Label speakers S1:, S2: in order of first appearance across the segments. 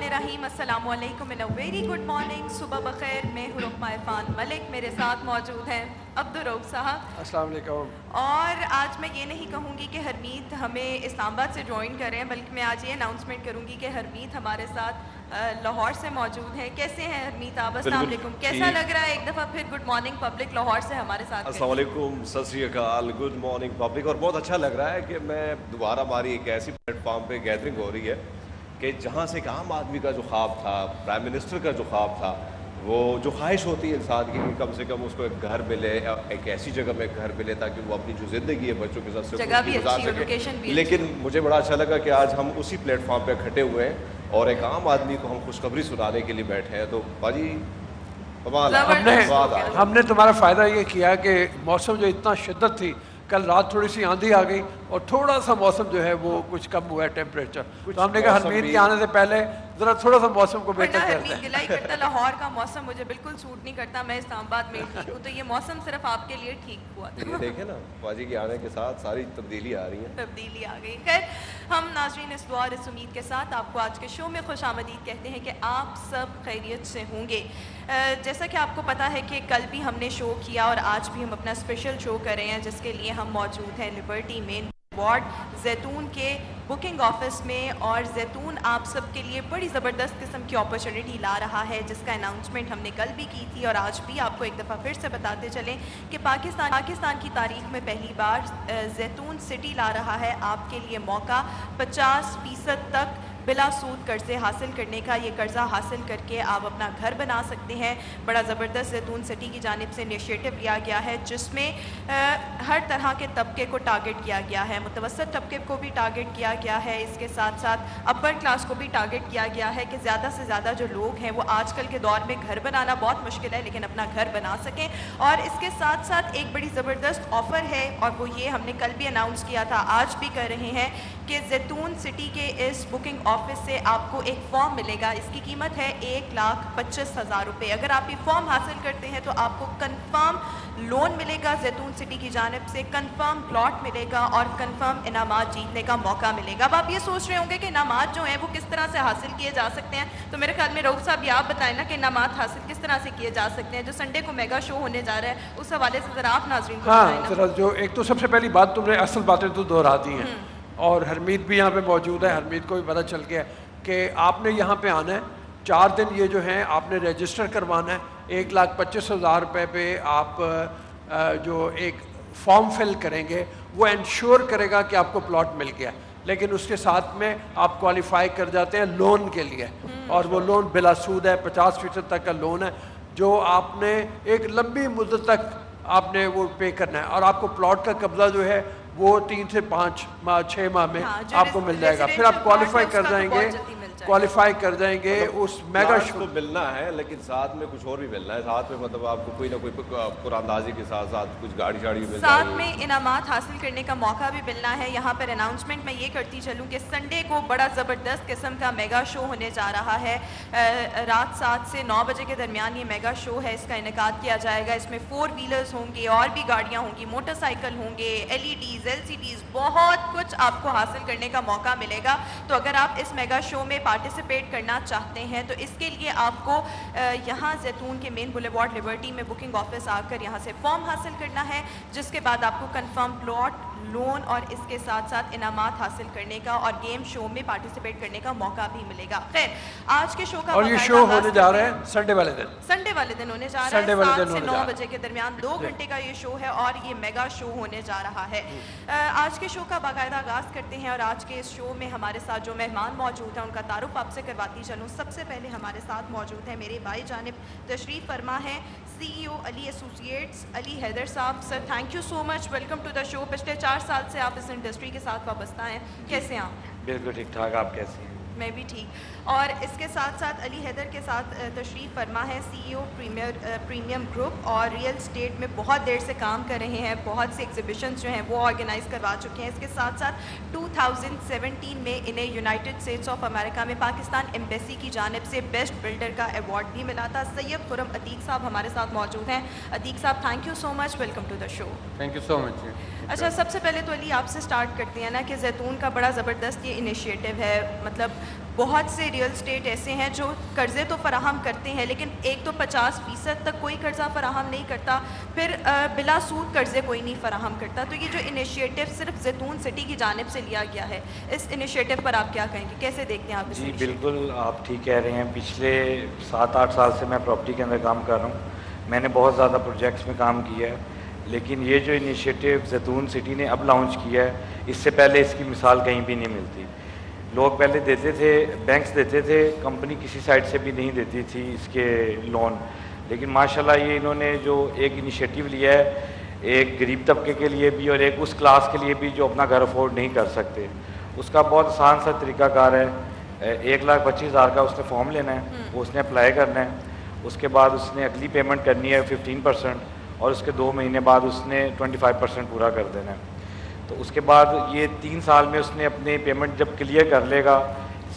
S1: बिस्मिल्लाहिर्रहमानिर्रहीम अस्सलामु अलैकुम and a very good morning. सुबह बखैर। मैं हूँ रुकमा इरफान मलिक, मेरे साथ मौजूद हैं अब्दुर्रऊफ साहब।
S2: अस्सलाम वालेकुम।
S1: और आज मैं ये नहीं कहूँगी कि हरमीत हमें इस्लामाबाद से ज्वाइन कर रहे हैं, बल्कि मैं आज ये अनाउंसमेंट करूँगी कि हरमीत हमारे साथ लाहौर से मौजूद हैं। कैसे हैं हरमीत आप? अस्सलाम वालेकुम। कैसा लग रहा है एक दफ़ा फिर गुड मॉर्निंग पब्लिक लाहौर से हमारे साथ?
S3: अस्सलाम वालेकुम, सत श्री अकाल, गुड मॉर्निंग पब्लिक। और बहुत अच्छा लग रहा है कि मैं दोबारा हमारी एक ऐसी प्लेटफॉर्म पे गैदरिंग हो रही है कि जहाँ से एक आम आदमी का जो ख्वाब था, प्राइम मिनिस्टर का जो ख्वाब था, वो जो ख्वाहिश होती है इंसान की कि कम से कम उसको एक घर मिले, एक ऐसी जगह में घर मिले ताकि वो अपनी जो ज़िंदगी है बच्चों के साथ
S1: जगह भी
S3: गुजार
S1: अच्छी, लोकेशन भी
S3: सके। लेकिन मुझे बड़ा अच्छा लगा कि आज हम उसी प्लेटफॉर्म पे इकट्ठे हुए हैं और एक आम आदमी को हम खुशखबरी सुनाने के लिए बैठे हैं। तो बाजी
S2: हमने तुम्हारा फ़ायदा ये किया कि मौसम जो इतना शिद्दत थी, कल रात थोड़ी सी आंधी आ गई और थोड़ा सा मौसम जो है वो कुछ कम हुआ है टेम्परेचर, तो हमने कहा हरमीत के आने से पहले ज़रा थोड़ा सा मौसम को बेहतर करते हैं।
S1: गिलाई करता लाहौर का मौसम मुझे बिल्कुल सूट नहीं करता, मैं इस्लामाबाद में ठीक हूँ, तो ये मौसम सिर्फ आपके लिए ठीक हुआ था।
S3: ये देखे ना बाजी के आने के साथ सारी तब्दीली आ रही है,
S1: तब्दीली आ गई। खैर, हम नाज़रीन इस दुआ और इस उम्मीद के साथ आपको आज के शो में खुशामदीद कहते हैं कि आप सब खैरियत से होंगे। जैसा कि आपको पता है कि कल भी हमने शो किया और आज भी हम अपना स्पेशल शो कर रहे हैं, जिसके लिए हम मौजूद हैं लिबर्टी मेन वार्ड जैतून के बुकिंग ऑफिस में। और जैतून आप सब के लिए बड़ी ज़बरदस्त किस्म की अपॉर्चुनिटी ला रहा है, जिसका अनाउंसमेंट हमने कल भी की थी और आज भी आपको एक दफ़ा फिर से बताते चलें कि पाकिस्तान की तारीख में पहली बार जैतून सिटी ला रहा है आपके लिए मौका 50% तक बिला सूद कर्ज़े हासिल करने का। ये कर्ज़ा हासिल करके आप अपना घर बना सकते हैं। बड़ा ज़बरदस्त जैतून सिटी की जानिब से इनिशिएटिव लिया गया है, जिसमें हर तरह के तबके को टारगेट किया गया है। मुतवसत तबके को भी टारगेट किया गया है, इसके साथ साथ अपर क्लास को भी टारगेट किया गया है कि ज़्यादा से ज़्यादा जो लोग हैं वो आजकल के दौर में घर बनाना बहुत मुश्किल है, लेकिन अपना घर बना सकें। और इसके साथ साथ एक बड़ी ज़बरदस्त ऑफ़र है, और वो ये हमने कल भी अनाउंस किया था, आज भी कर रहे हैं कि जैतून सिटी के इस बुकिंग ऑफिस से आपको एक फॉर्म मिलेगा। इसकी कीमत है 1,25,000 रुपये। अगर आप ये फॉर्म हासिल करते हैं तो आपको कंफर्म लोन मिलेगा जैतून सिटी की जानिब से, कंफर्म प्लॉट मिलेगा और कंफर्म इनामात जीतने का मौका मिलेगा। अब आप ये सोच रहे होंगे कि इनामात जो हैं वो किस तरह से हासिल किए जा सकते हैं, तो मेरे ख्याल में रऊफ साहब ये आप बताएं ना कि इनामात हासिल किस तरह से किए जा सकते हैं। जो संडे को मेगा शो होने जा रहा है उस हवाले से ज़रा आप नाज़रीन को बताएं ना।
S2: ज़रा जो एक तो सबसे पहली बात तुमने असल बातें तो दोहरा दी हैं, और हरमीत भी यहाँ पे मौजूद है। हरमीत को भी पता चल गया कि आपने यहाँ पे आना है 4 दिन, ये जो हैं आपने रजिस्टर करवाना है। 1,25,000 रुपये पे आप जो एक फॉर्म फिल करेंगे वो इंश्योर करेगा कि आपको प्लॉट मिल गया, लेकिन उसके साथ में आप क्वालिफाई कर जाते हैं लोन के लिए, और वो लोन बिला सूद है, 50% तक का लोन है जो आपने एक लंबी मुद्दत तक आपने वो पे करना है। और आपको प्लॉट का कब्जा जो है वो 3 से 5 माह 6 माह में आपको मिल जाएगा। फिर आप क्वालिफाई कर जाएंगे उस मेगा शो
S3: को मिलना है, लेकिन साथ में कुछ और भी मिलना है। साथ में मतलब आपको कोई ना कोई कुरानंदाजी के साथ साथ कुछ गाड़ी शाड़ी भी मिल
S1: साथ
S3: जाएगी,
S1: में इनामात हासिल करने का मौका भी मिलना है। यहाँ पर अनाउंसमेंट मैं ये करती चलूँ कि संडे को बड़ा ज़बरदस्त किस्म का मेगा शो होने जा रहा है। रात 7 से 9 बजे के दरमियान ये मेगा शो है, इसका इनेकाद किया जाएगा। इसमें 4 व्हीलर्स होंगे और भी गाड़ियाँ होंगी, मोटरसाइकिल होंगे, LEDs LCDs, बहुत कुछ आपको हासिल करने का मौका मिलेगा। तो अगर आप इस मेगा शो में पार्टिसिपेट करना चाहते हैं तो इसके लिए आपको यहाँ जैतून के मेन बुलेवार्ड लिबर्टी में बुकिंग ऑफिस आकर यहाँ से फॉर्म हासिल करना है, जिसके बाद आपको कंफर्म प्लॉट, लोन और इसके साथ साथ इनामात हासिल करने का और गेम शो में पार्टिसिपेट करने का मौका भी मिलेगा। खैर, आज के शो का
S2: और ये शो होने जा रहे हैं संडे वाले दिन
S1: होने जा रहा है 7 से 9 बजे के दरमियान 2 घंटे का ये शो है और ये मेगा शो होने जा रहा है। आज के शो का बाकायदा आगाज़ करते हैं और आज के इस शो में हमारे साथ जो मेहमान मौजूद हैं उनका तारुफ आपसे करवाती चलूँ। सबसे पहले हमारे साथ मौजूद हैं मेरे बाई जानिब तशरीफ़ फरमा है CEO Ali associates Ali Haider sahab. Sir, thank you so much, welcome to the show. पिछले 4 साल से आप इस इंडस्ट्री के साथ वाबस्ता हैं, कैसे हैं आप?
S4: बिल्कुल ठीक ठाक, आप कैसे हैं?
S1: मैं भी ठीक। और इसके साथ साथ अली हैदर के साथ तशरीफ़ फरमा है CEO प्रीमियम ग्रुप, और रियल इस्टेट में बहुत देर से काम कर रहे हैं, बहुत से एग्जीबिशंस जो हैं वो ऑर्गेनाइज़ करवा चुके हैं। इसके साथ साथ 2017 में इन्हें यूनाइटेड स्टेट्स ऑफ अमेरिका में पाकिस्तान एम्बेसी की जानिब से बेस्ट बिल्डर का अवार्ड भी मिला था। सैयद खुरम अतीक साहब हमारे साथ मौजूद हैं। Atiq sahab, thank you so much, welcome to the show.
S4: Thank you so much.
S1: अच्छा, सबसे पहले तो अली आपसे स्टार्ट करते हैं ना कि जैतून का बड़ा ज़बरदस्त ये इनिशिएटिव है, मतलब بہت سے ریئل اسٹیٹ ایسے ہیں جو قرضے تو فراہم کرتے ہیں لیکن ایک تو 50% تک کوئی قرضہ فراہم نہیں کرتا, پھر بلا سود قرضے کوئی نہیں فراہم کرتا. تو یہ جو انیشیٹو صرف زیتون سٹی کی جانب سے لیا گیا ہے, اس انیشیٹو پر آپ کیا کہیں گے, کیسے دیکھتے ہیں آپ اس
S4: جی
S1: initiative؟
S4: بالکل آپ ٹھیک کہہ رہے ہیں. پچھلے 7-8 سال سے میں پراپرٹی کے اندر کام کر رہا ہوں. میں نے بہت زیادہ پروجیکٹس میں کام کیا ہے, لیکن یہ جو انیشیٹو زیتون سٹی نے اب لانچ کیا ہے, اس سے پہلے اس کی مثال کہیں بھی نہیں ملتی. لوگ پہلے دیتے تھے, بینکس دیتے تھے, کمپنی کسی سائڈ سے بھی نہیں دیتی تھی اس کے لون. لیکن ماشاءاللہ یہ انہوں نے جو ایک انیشیٹو لیا ہے, ایک غریب طبقے کے لیے بھی اور ایک اس کلاس کے لیے بھی جو اپنا گھر افورڈ نہیں کر سکتے, اس کا بہت آسان سا طریقہ کار ہے. 1,25,000 کا اس نے فارم لینا ہے, وہ اس نے اپلائی کرنا ہے. اس کے بعد اس نے اگلی پیمنٹ کرنی ہے 15%, اور اس کے 2 مہینے بعد اس نے 25% پورا کر دینا ہے. تو اس کے بعد یہ 3 سال میں اس نے اپنی پیمنٹ جب کلیئر کر لے گا,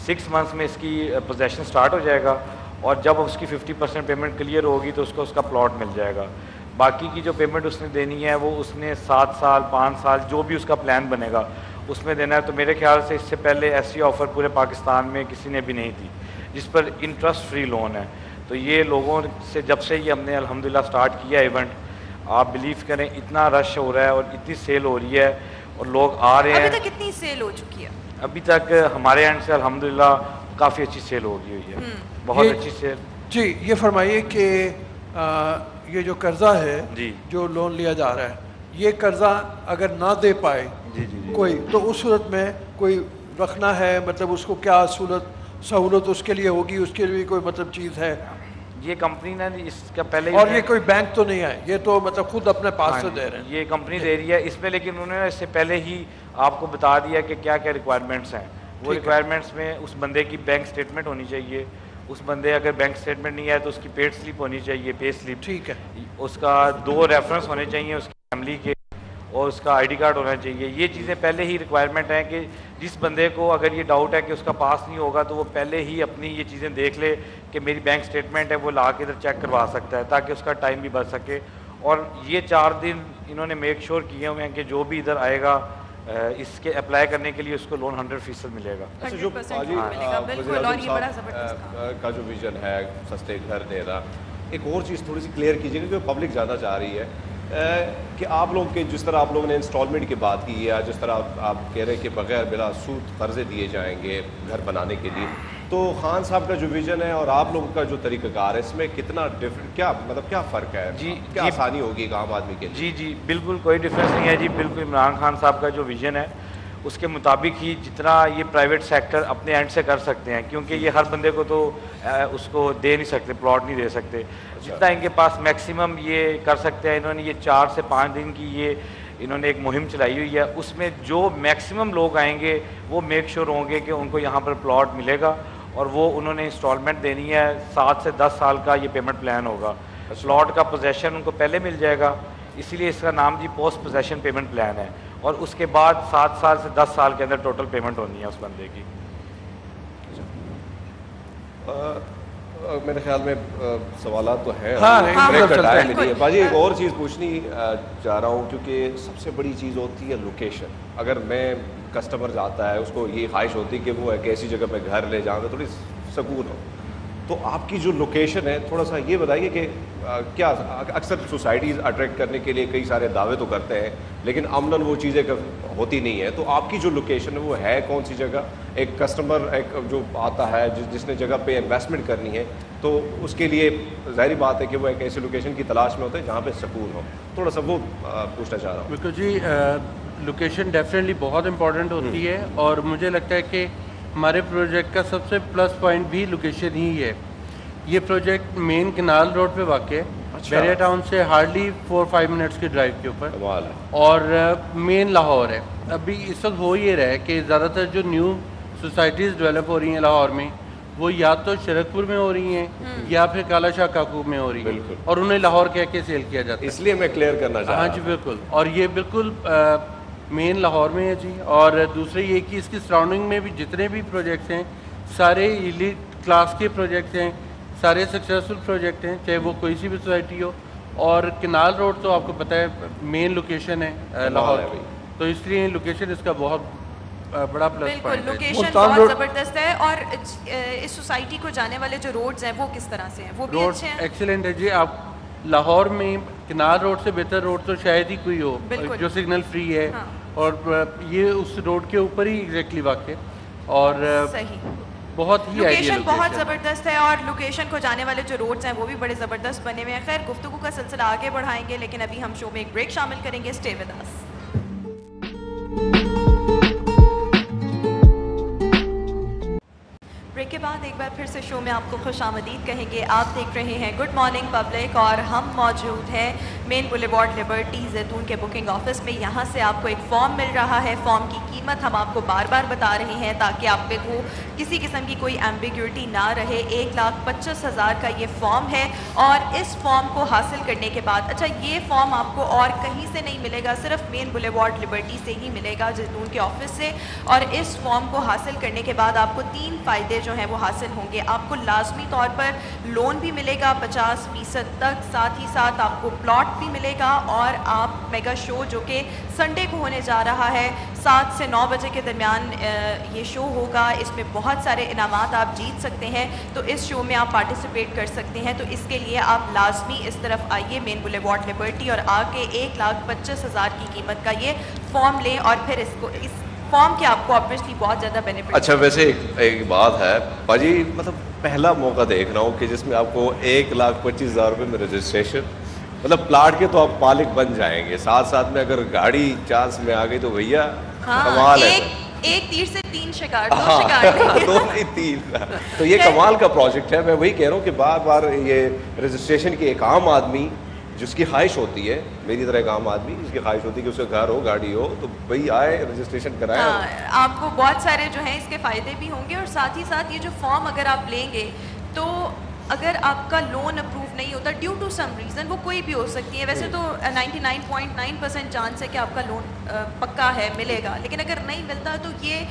S4: 6 منتھس میں اس کی پوزیشن سٹارٹ ہو جائے گا, اور جب اس کی 50% پیمنٹ کلیئر ہوگی تو اس کو اس کا پلاٹ مل جائے گا. باقی کی جو پیمنٹ اس نے دینی ہے وہ اس نے 7 سال 5 سال جو بھی اس کا پلان بنے گا اس میں دینا ہے. تو میرے خیال سے اس سے پہلے ایسی آفر پورے پاکستان میں کسی نے بھی نہیں دی جس پر انٹرسٹ فری لون ہے. تو یہ لوگوں سے جب سے یہ ہم نے الحمدللہ سٹارٹ کیا ایونٹ, آپ بلیو کریں اتنا رش ہو رہا ہے اور اتنی سیل ہو رہی ہے اور لوگ آ رہے ہیں.
S1: ابھی تک کتنی سیل ہو چکی ہے؟
S4: ابھی تک ہمارے اینڈ سے الحمدللہ کافی اچھی سیل ہو گئی ہوئی ہے, بہت اچھی سیل.
S2: جی یہ فرمائیے کہ یہ جو قرضہ ہے
S4: جی
S2: جو لون لیا جا رہا ہے, یہ قرضہ اگر نہ دے پائے
S4: جی جی
S2: کوئی, تو اس صورت میں کوئی رکھنا ہے, مطلب اس کو کیا سہولت اس کے لیے ہوگی, اس کے لیے کوئی مطلب چیز ہے؟
S4: یہ کمپنی نے اس کا پہلے,
S2: اور یہ کوئی بینک تو نہیں ہے, یہ تو مطلب خود اپنے پاس سے دے رہے ہیں,
S4: یہ کمپنی دے رہی ہے اس میں. لیکن انہوں نے اس سے پہلے ہی آپ کو بتا دیا کہ کیا کیا ریکوائرمنٹس ہیں. وہ ریکوائرمنٹس میں اس بندے کی بینک اسٹیٹمنٹ ہونی چاہیے, اس بندے اگر بینک اسٹیٹمنٹ نہیں ہے تو اس کی پیڈ سلپ ہونی چاہیے, پے سلپ.
S2: ٹھیک ہے.
S4: اس کا 2 ریفرنس ہونے چاہیے اس کی فیملی کے, اور اس کا ID کارڈ ہونا چاہیے. یہ چیزیں پہلے ہی ریکوائرمنٹ ہیں کہ جس بندے کو اگر یہ ڈاؤٹ ہے کہ اس کا پاس نہیں ہوگا تو وہ پہلے ہی اپنی یہ چیزیں دیکھ لے کہ میری بینک اسٹیٹمنٹ ہے, وہ لا کے ادھر چیک کروا سکتا ہے تاکہ اس کا ٹائم بھی بچ سکے. اور یہ 4 دن انہوں نے میک شور کیے ہوئے ہیں کہ جو بھی ادھر آئے گا اس کے اپلائی کرنے کے لیے اس کو لون 100% ملے گا.
S3: اچھا, جو وزیر اعظم صاحب کا جو ویژن ہے سستے گھر دینا, ایک اور چیز تھوڑی سی کلیئر کیجیے گا جو پبلک جاننا چاہ رہی ہے کہ آپ لوگ کے جس طرح آپ لوگوں نے انسٹالمنٹ کی بات کی ہے, جس طرح آپ کہہ رہے ہیں کہ بغیر بلا سود قرضے دیے جائیں گے گھر بنانے کے لیے, تو خان صاحب کا جو ویژن ہے اور آپ لوگوں کا جو طریقہ کار ہے اس میں کتنا ڈفرینٹ, کیا مطلب کیا فرق ہے, کیا آسانی ہوگی ایک عام آدمی کے لیے؟
S4: جی کوئی کوئی ڈفرینس نہیں ہے جی. بالکل عمران خان صاحب کا جو ویژن ہے اس کے مطابق ہی جتنا یہ پرائیویٹ سیکٹر اپنے اینڈ سے کر سکتے ہیں, کیونکہ یہ ہر بندے کو تو اس کو دے نہیں سکتے, پلاٹ نہیں دے سکتے. جتنا ان کے پاس میکسیمم یہ کر سکتے ہیں, انہوں نے یہ 4 سے 5 دن کی یہ انہوں نے ایک مہم چلائی ہوئی ہے. اس میں جو میکسیمم لوگ آئیں گے وہ میک شور ہوں گے کہ ان کو یہاں پر پلاٹ ملے گا, اور وہ انہوں نے انسٹالمنٹ دینی ہے. 7 سے 10 سال کا یہ پیمنٹ پلان ہوگا. پلاٹ کا پوزیشن ان کو پہلے مل جائے گا, اسی لیے اس کا نام جی پوسٹ پوزیشن پیمنٹ پلان ہے. اور اس کے بعد 7 سال سے 10 سال کے اندر ٹوٹل پیمنٹ ہونی ہے اس بندے کی.
S3: میرے خیال میں سوالات تو ہیں,
S2: باجی
S3: ایک اور چیز پوچھنی چاہ رہا ہوں, کیونکہ سب سے بڑی چیز ہوتی ہے لوکیشن. اگر میں کسٹمر جاتا ہے اس کو یہ خواہش ہوتی ہے کہ وہ ایک ایسی جگہ پہ گھر لے جاؤں گا تھوڑی سکون ہو, تو آپ کی جو لوکیشن ہے تھوڑا سا یہ بتائیے کہ کیا اکثر سوسائٹیز اٹریکٹ کرنے کے لیے کئی سارے دعوے تو کرتے ہیں لیکن عملاً وہ چیزیں ہوتی نہیں ہے, تو آپ کی جو لوکیشن ہے وہ ہے کون سی جگہ؟ ایک کسٹمر ایک جو آتا ہے جس نے جگہ پہ انویسٹمنٹ کرنی ہے تو اس کے لیے ظاہری بات ہے کہ وہ ایک ایسی لوکیشن کی تلاش میں ہوتا ہے جہاں پہ سکون ہو. تھوڑا سا وہ پوچھنا چاہ رہا ہوں.
S5: بالکل جی, لوکیشن ڈیفینیٹلی بہت امپورٹنٹ ہوتی ہے, اور مجھے لگتا ہے کہ ہمارے پروجیکٹ کا سب سے پلس پوائنٹ بھی لوکیشن ہی ہے. یہ پروجیکٹ مین کنال روڈ پہ واقع ہے, بیریا ٹاؤن سے ہارڈلی 4-5 منٹس کی ڈرائیو کے اوپر, اور مین لاہور ہے. ابھی اس وقت ہو یہ رہا ہے کہ زیادہ تر جو نیو سوسائٹیز ڈیولپ ہو رہی ہیں لاہور میں وہ یا تو شرک پور میں ہو رہی ہیں یا پھر کالا شاہ کاکو میں ہو رہی ہیں, اور انہیں لاہور کہہ کے سیل کیا جاتا ہے.
S3: اس لیے میں کلیئر کرنا چاہ رہا ہوں.
S5: ہاں جی بالکل, اور یہ بالکل مین لاہور میں ہے جی. اور دوسرے یہ کہ اس کی سراؤنڈنگ میں بھی جتنے بھی پروجیکٹس ہیں سارے ایلیٹ کلاس کے پروجیکٹ ہیں, سارے سکسیزفل پروجیکٹ ہیں, چاہے وہ کوئی سی بھی سوسائٹی ہو. اور کنال روڈ تو آپ کو پتہ ہے مین لوکیشن ہے لاہور, تو اس لیے لوکیشن اس کا بہت बड़ा प्लस
S1: बिल्कुल,
S5: पॉइंट है।
S1: लोकेशन
S2: मुल्तान
S1: बहुत
S2: रोड-
S1: ज़बरदस्त है। और इस सोसाइटी को जाने वाले जो रोड्स हैं वो किस तरह से हैं? वो भी
S5: रोड
S1: अच्छे हैं?
S5: एक्सीलेंट है जी। आप लाहौर में किनार रोड से बेहतर रोड तो शायद ही कोई हो
S1: बिल्कुल।
S5: जो सिग्नल फ्री है।
S1: हाँ।
S5: और ये उस रोड के ऊपर ही एग्जैक्टली वाक़ और
S1: सही,
S5: बहुत ही आइडियल
S1: लोकेशन बहुत
S5: लोकेशन।
S1: ज़बरदस्त है। और लोकेशन को जाने वाले जो रोड्स हैं वो भी बड़े ज़बरदस्त बने हुए हैं। खैर, गुफ्तगू का सिलसिला आगे बढ़ाएंगे, लेकिन अभी हम शो में एक ब्रेक शामिल करेंगे। Stay with us. ब्रेक के बाद एक बार फिर से शो में आपको खुशामदीद कहेंगे। आप देख रहे हैं गुड मॉर्निंग पब्लिक और हम मौजूद हैं मेन बुलेवार्ड लिबर्टी जैतून के बुकिंग ऑफिस में। यहाँ से आपको एक फॉर्म मिल रहा है। फॉर्म की कीमत हम आपको बार बार बता रहे हैं ताकि आप पे को किसी किस्म की कोई एम्बिग्यूटी ना रहे। 1,25,000 का ये फॉर्म है और इस फॉर्म को हासिल करने के बाद, अच्छा ये फॉर्म आपको और कहीं से नहीं मिलेगा, सिर्फ मेन बुलेवार्ड लिबर्टी से ही मिलेगा, जैतून के ऑफिस से। और इस फॉर्म को हासिल करने के बाद आपको 3 फ़ायदे जो हैं वो हासिल होंगे। आपको लाजमी तौर पर लोन भी मिलेगा 50% तक, साथ ही साथ आपको प्लॉट भी मिलेगा। और आप मेगा शो जो कि संडे को होने जा रहा है 7 से 9 बजे के दरमियान ये शो होगा, इसमें बहुत सारे इनामात आप जीत सकते हैं। तो इस शो में आप पार्टिसिपेट कर सकते हैं। तो इसके लिए आप लाजमी इस तरफ आइए मेन बुलेवार्ड लिबर्टी और आके 1,25,000 की कीमत का ये फॉर्म लें। और फिर इसको इस फॉर्म के आपको ऑब्वियसली बहुत ज़्यादा बेनिफिट।
S3: अच्छा, वैसे एक बात है पाजी, मतलब पहला मौका देख रहा हूँ कि जिसमें आपको 1,25,000 रुपये में रजिस्ट्रेशन, मतलब प्लाट के तो आप मालिक बन जाएंगे, साथ साथ में अगर गाड़ी चांस में आ गई तो भैया कमाल है।
S1: एक तीर से 3 शिकार, 2
S3: हाँ,
S1: शिकार नहीं।
S3: 2 नहीं 3। तो ये कमाल का प्रोजेक्ट है। मैं वही कह रहा हूँ कि बार बार ये रजिस्ट्रेशन की एक आम आदमी जिसकी ख्वाहिश होती है, मेरी तरह एक आम आदमी जिसकी ख्वाहिश होती है कि उसका घर हो, गाड़ी हो, तो भाई आए रजिस्ट्रेशन कराए।
S1: हाँ, आपको बहुत सारे जो हैं इसके फ़ायदे भी होंगे। और साथ ही साथ ये जो फॉर्म अगर आप लेंगे तो अगर आपका लोन अप्रूव नहीं होता ड्यू टू सम रीज़न, वो कोई भी हो सकती है, वैसे तो 99.9% चांस है कि आपका लोन पक्का है, मिलेगा। लेकिन अगर नहीं मिलता तो ये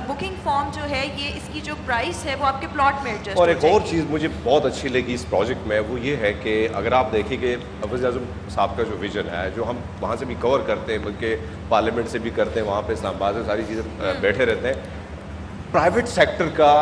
S1: बुकिंग फॉर्म जो है ये इसकी जो प्राइस है वो आपके प्लॉट में एडजस्ट
S3: और
S1: हो
S3: एक और
S1: जाएगी।
S3: चीज़ मुझे बहुत अच्छी लगी इस प्रोजेक्ट में, वो ये है कि अगर आप देखेंगे वज़ीर आज़म साहब का जो विज़न है, जो हम वहाँ से भी कवर करते हैं, बल्कि पार्लियामेंट से भी करते हैं, वहाँ पे इस्लामाबाद से सारी चीज़ें बैठे रहते हैं, प्राइवेट सेक्टर का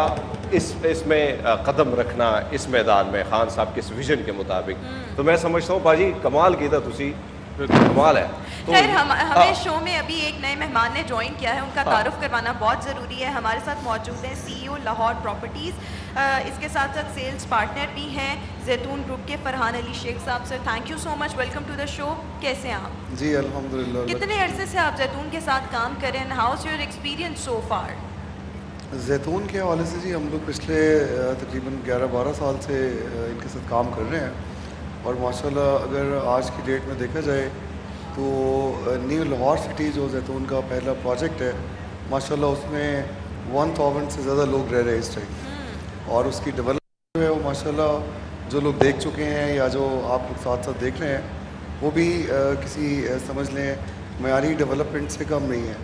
S3: इसमें कदम रखना इस मैदान में खान साहब के इस विज़न के मुताबिक, तो मैं समझता हूँ बाजी कमाल की था तुसी, कमाल है। तो
S1: खैर हमें शो में अभी एक नए मेहमान ने ज्वाइन किया है, उनका तारुफ करवाना बहुत ज़रूरी है। हमारे साथ मौजूद हैं CEO लाहौर प्रॉपर्टीज़, इसके साथ साथ सेल्स पार्टनर भी हैं जैतून ग्रुप के Farhan Ali Sheikh sahab. Sir thank you so much, welcome to the show. कैसे हैं आप?
S6: जी अल्हम्दुलिल्लाह।
S1: कितने अरसे से आप जैतून के साथ काम कर रहे हैं? How is your experience so far?
S6: जैतून के हवाले से जी हम लोग पिछले तकरीबन 11-12 साल से इनके साथ काम कर रहे हैं। और माशाल्लाह अगर आज की डेट में देखा जाए तो न्यू लाहौर सिटी जो जैतून का पहला प्रोजेक्ट है, माशाल्लाह उसमें 1000 से ज़्यादा लोग रह रहे हैं इस टाइम। और उसकी डेवलपमेंट जो है वो माशाल्लाह जो लोग देख चुके हैं या जो आप लोग साथ साथ देख रहे हैं वो भी किसी समझ लें मयारी डेवलपमेंट से कम नहीं है।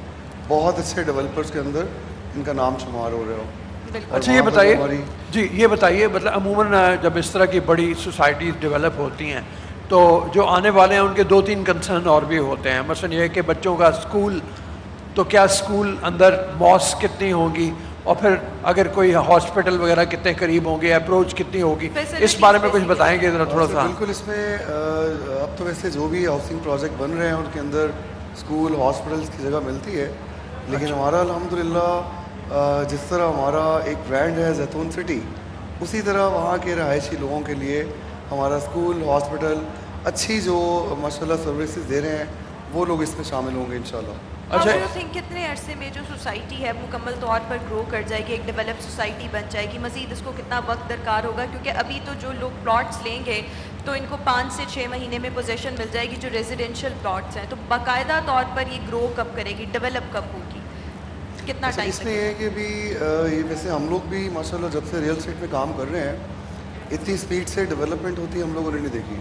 S6: बहुत अच्छे डेवलपर्स के अंदर इनका नाम शुमार हो रहा हो।
S2: अच्छा ये बताइए जी, ये बताइए मतलब अमूमन जब इस तरह की बड़ी सोसाइटीज़ डेवलप होती हैं तो जो आने वाले हैं उनके 2-3 कंसर्न और भी होते हैं। मसलन ये है कि बच्चों का स्कूल, तो क्या स्कूल अंदर मॉस्क कितनी होंगी, और फिर अगर कोई हॉस्पिटल वगैरह कितने करीब होंगे, अप्रोच कितनी होगी, इस बारे में कुछ बताएंगे ज़रा थोड़ा सा।
S6: बिल्कुल, इसमें अब तो वैसे जो भी हाउसिंग प्रोजेक्ट बन रहे हैं उनके अंदर स्कूल हॉस्पिटल्स की जगह मिलती है, लेकिन हमारा अल्हम्दुलिल्लाह जिस तरह हमारा एक ब्रांड है जैतून सिटी, उसी तरह वहाँ के रहायशी लोगों के लिए हमारा स्कूल हॉस्पिटल अच्छी जो माशाल्लाह सर्विसेज दे रहे हैं वो लोग इसमें शामिल होंगे इंशाल्लाह।
S1: अच्छा, यू थिंक कितने अरसे में जो सोसाइटी है मुकम्मल तौर पर ग्रो कर जाएगी, एक डेवलप सोसाइटी बन जाएगी? मज़ीद इसको कितना वक्त दरकार होगा? क्योंकि अभी तो जो लोग प्लॉट्स लेंगे तो इनको 5 से 6 महीने में पोजेशन मिल जाएगी जो रेजिडेंशियल प्लॉट्स हैं, तो बाकायदा तौर पर ये ग्रो कब करेगी, डेवलप कब होगी, कितना टाइम?
S6: इसमें ये है कि अभी ये वैसे हम लोग भी माशाल्लाह जब से रियल एस्टेट में काम कर रहे हैं इतनी स्पीड से डेवलपमेंट होती हम लोगों ने नहीं देखी।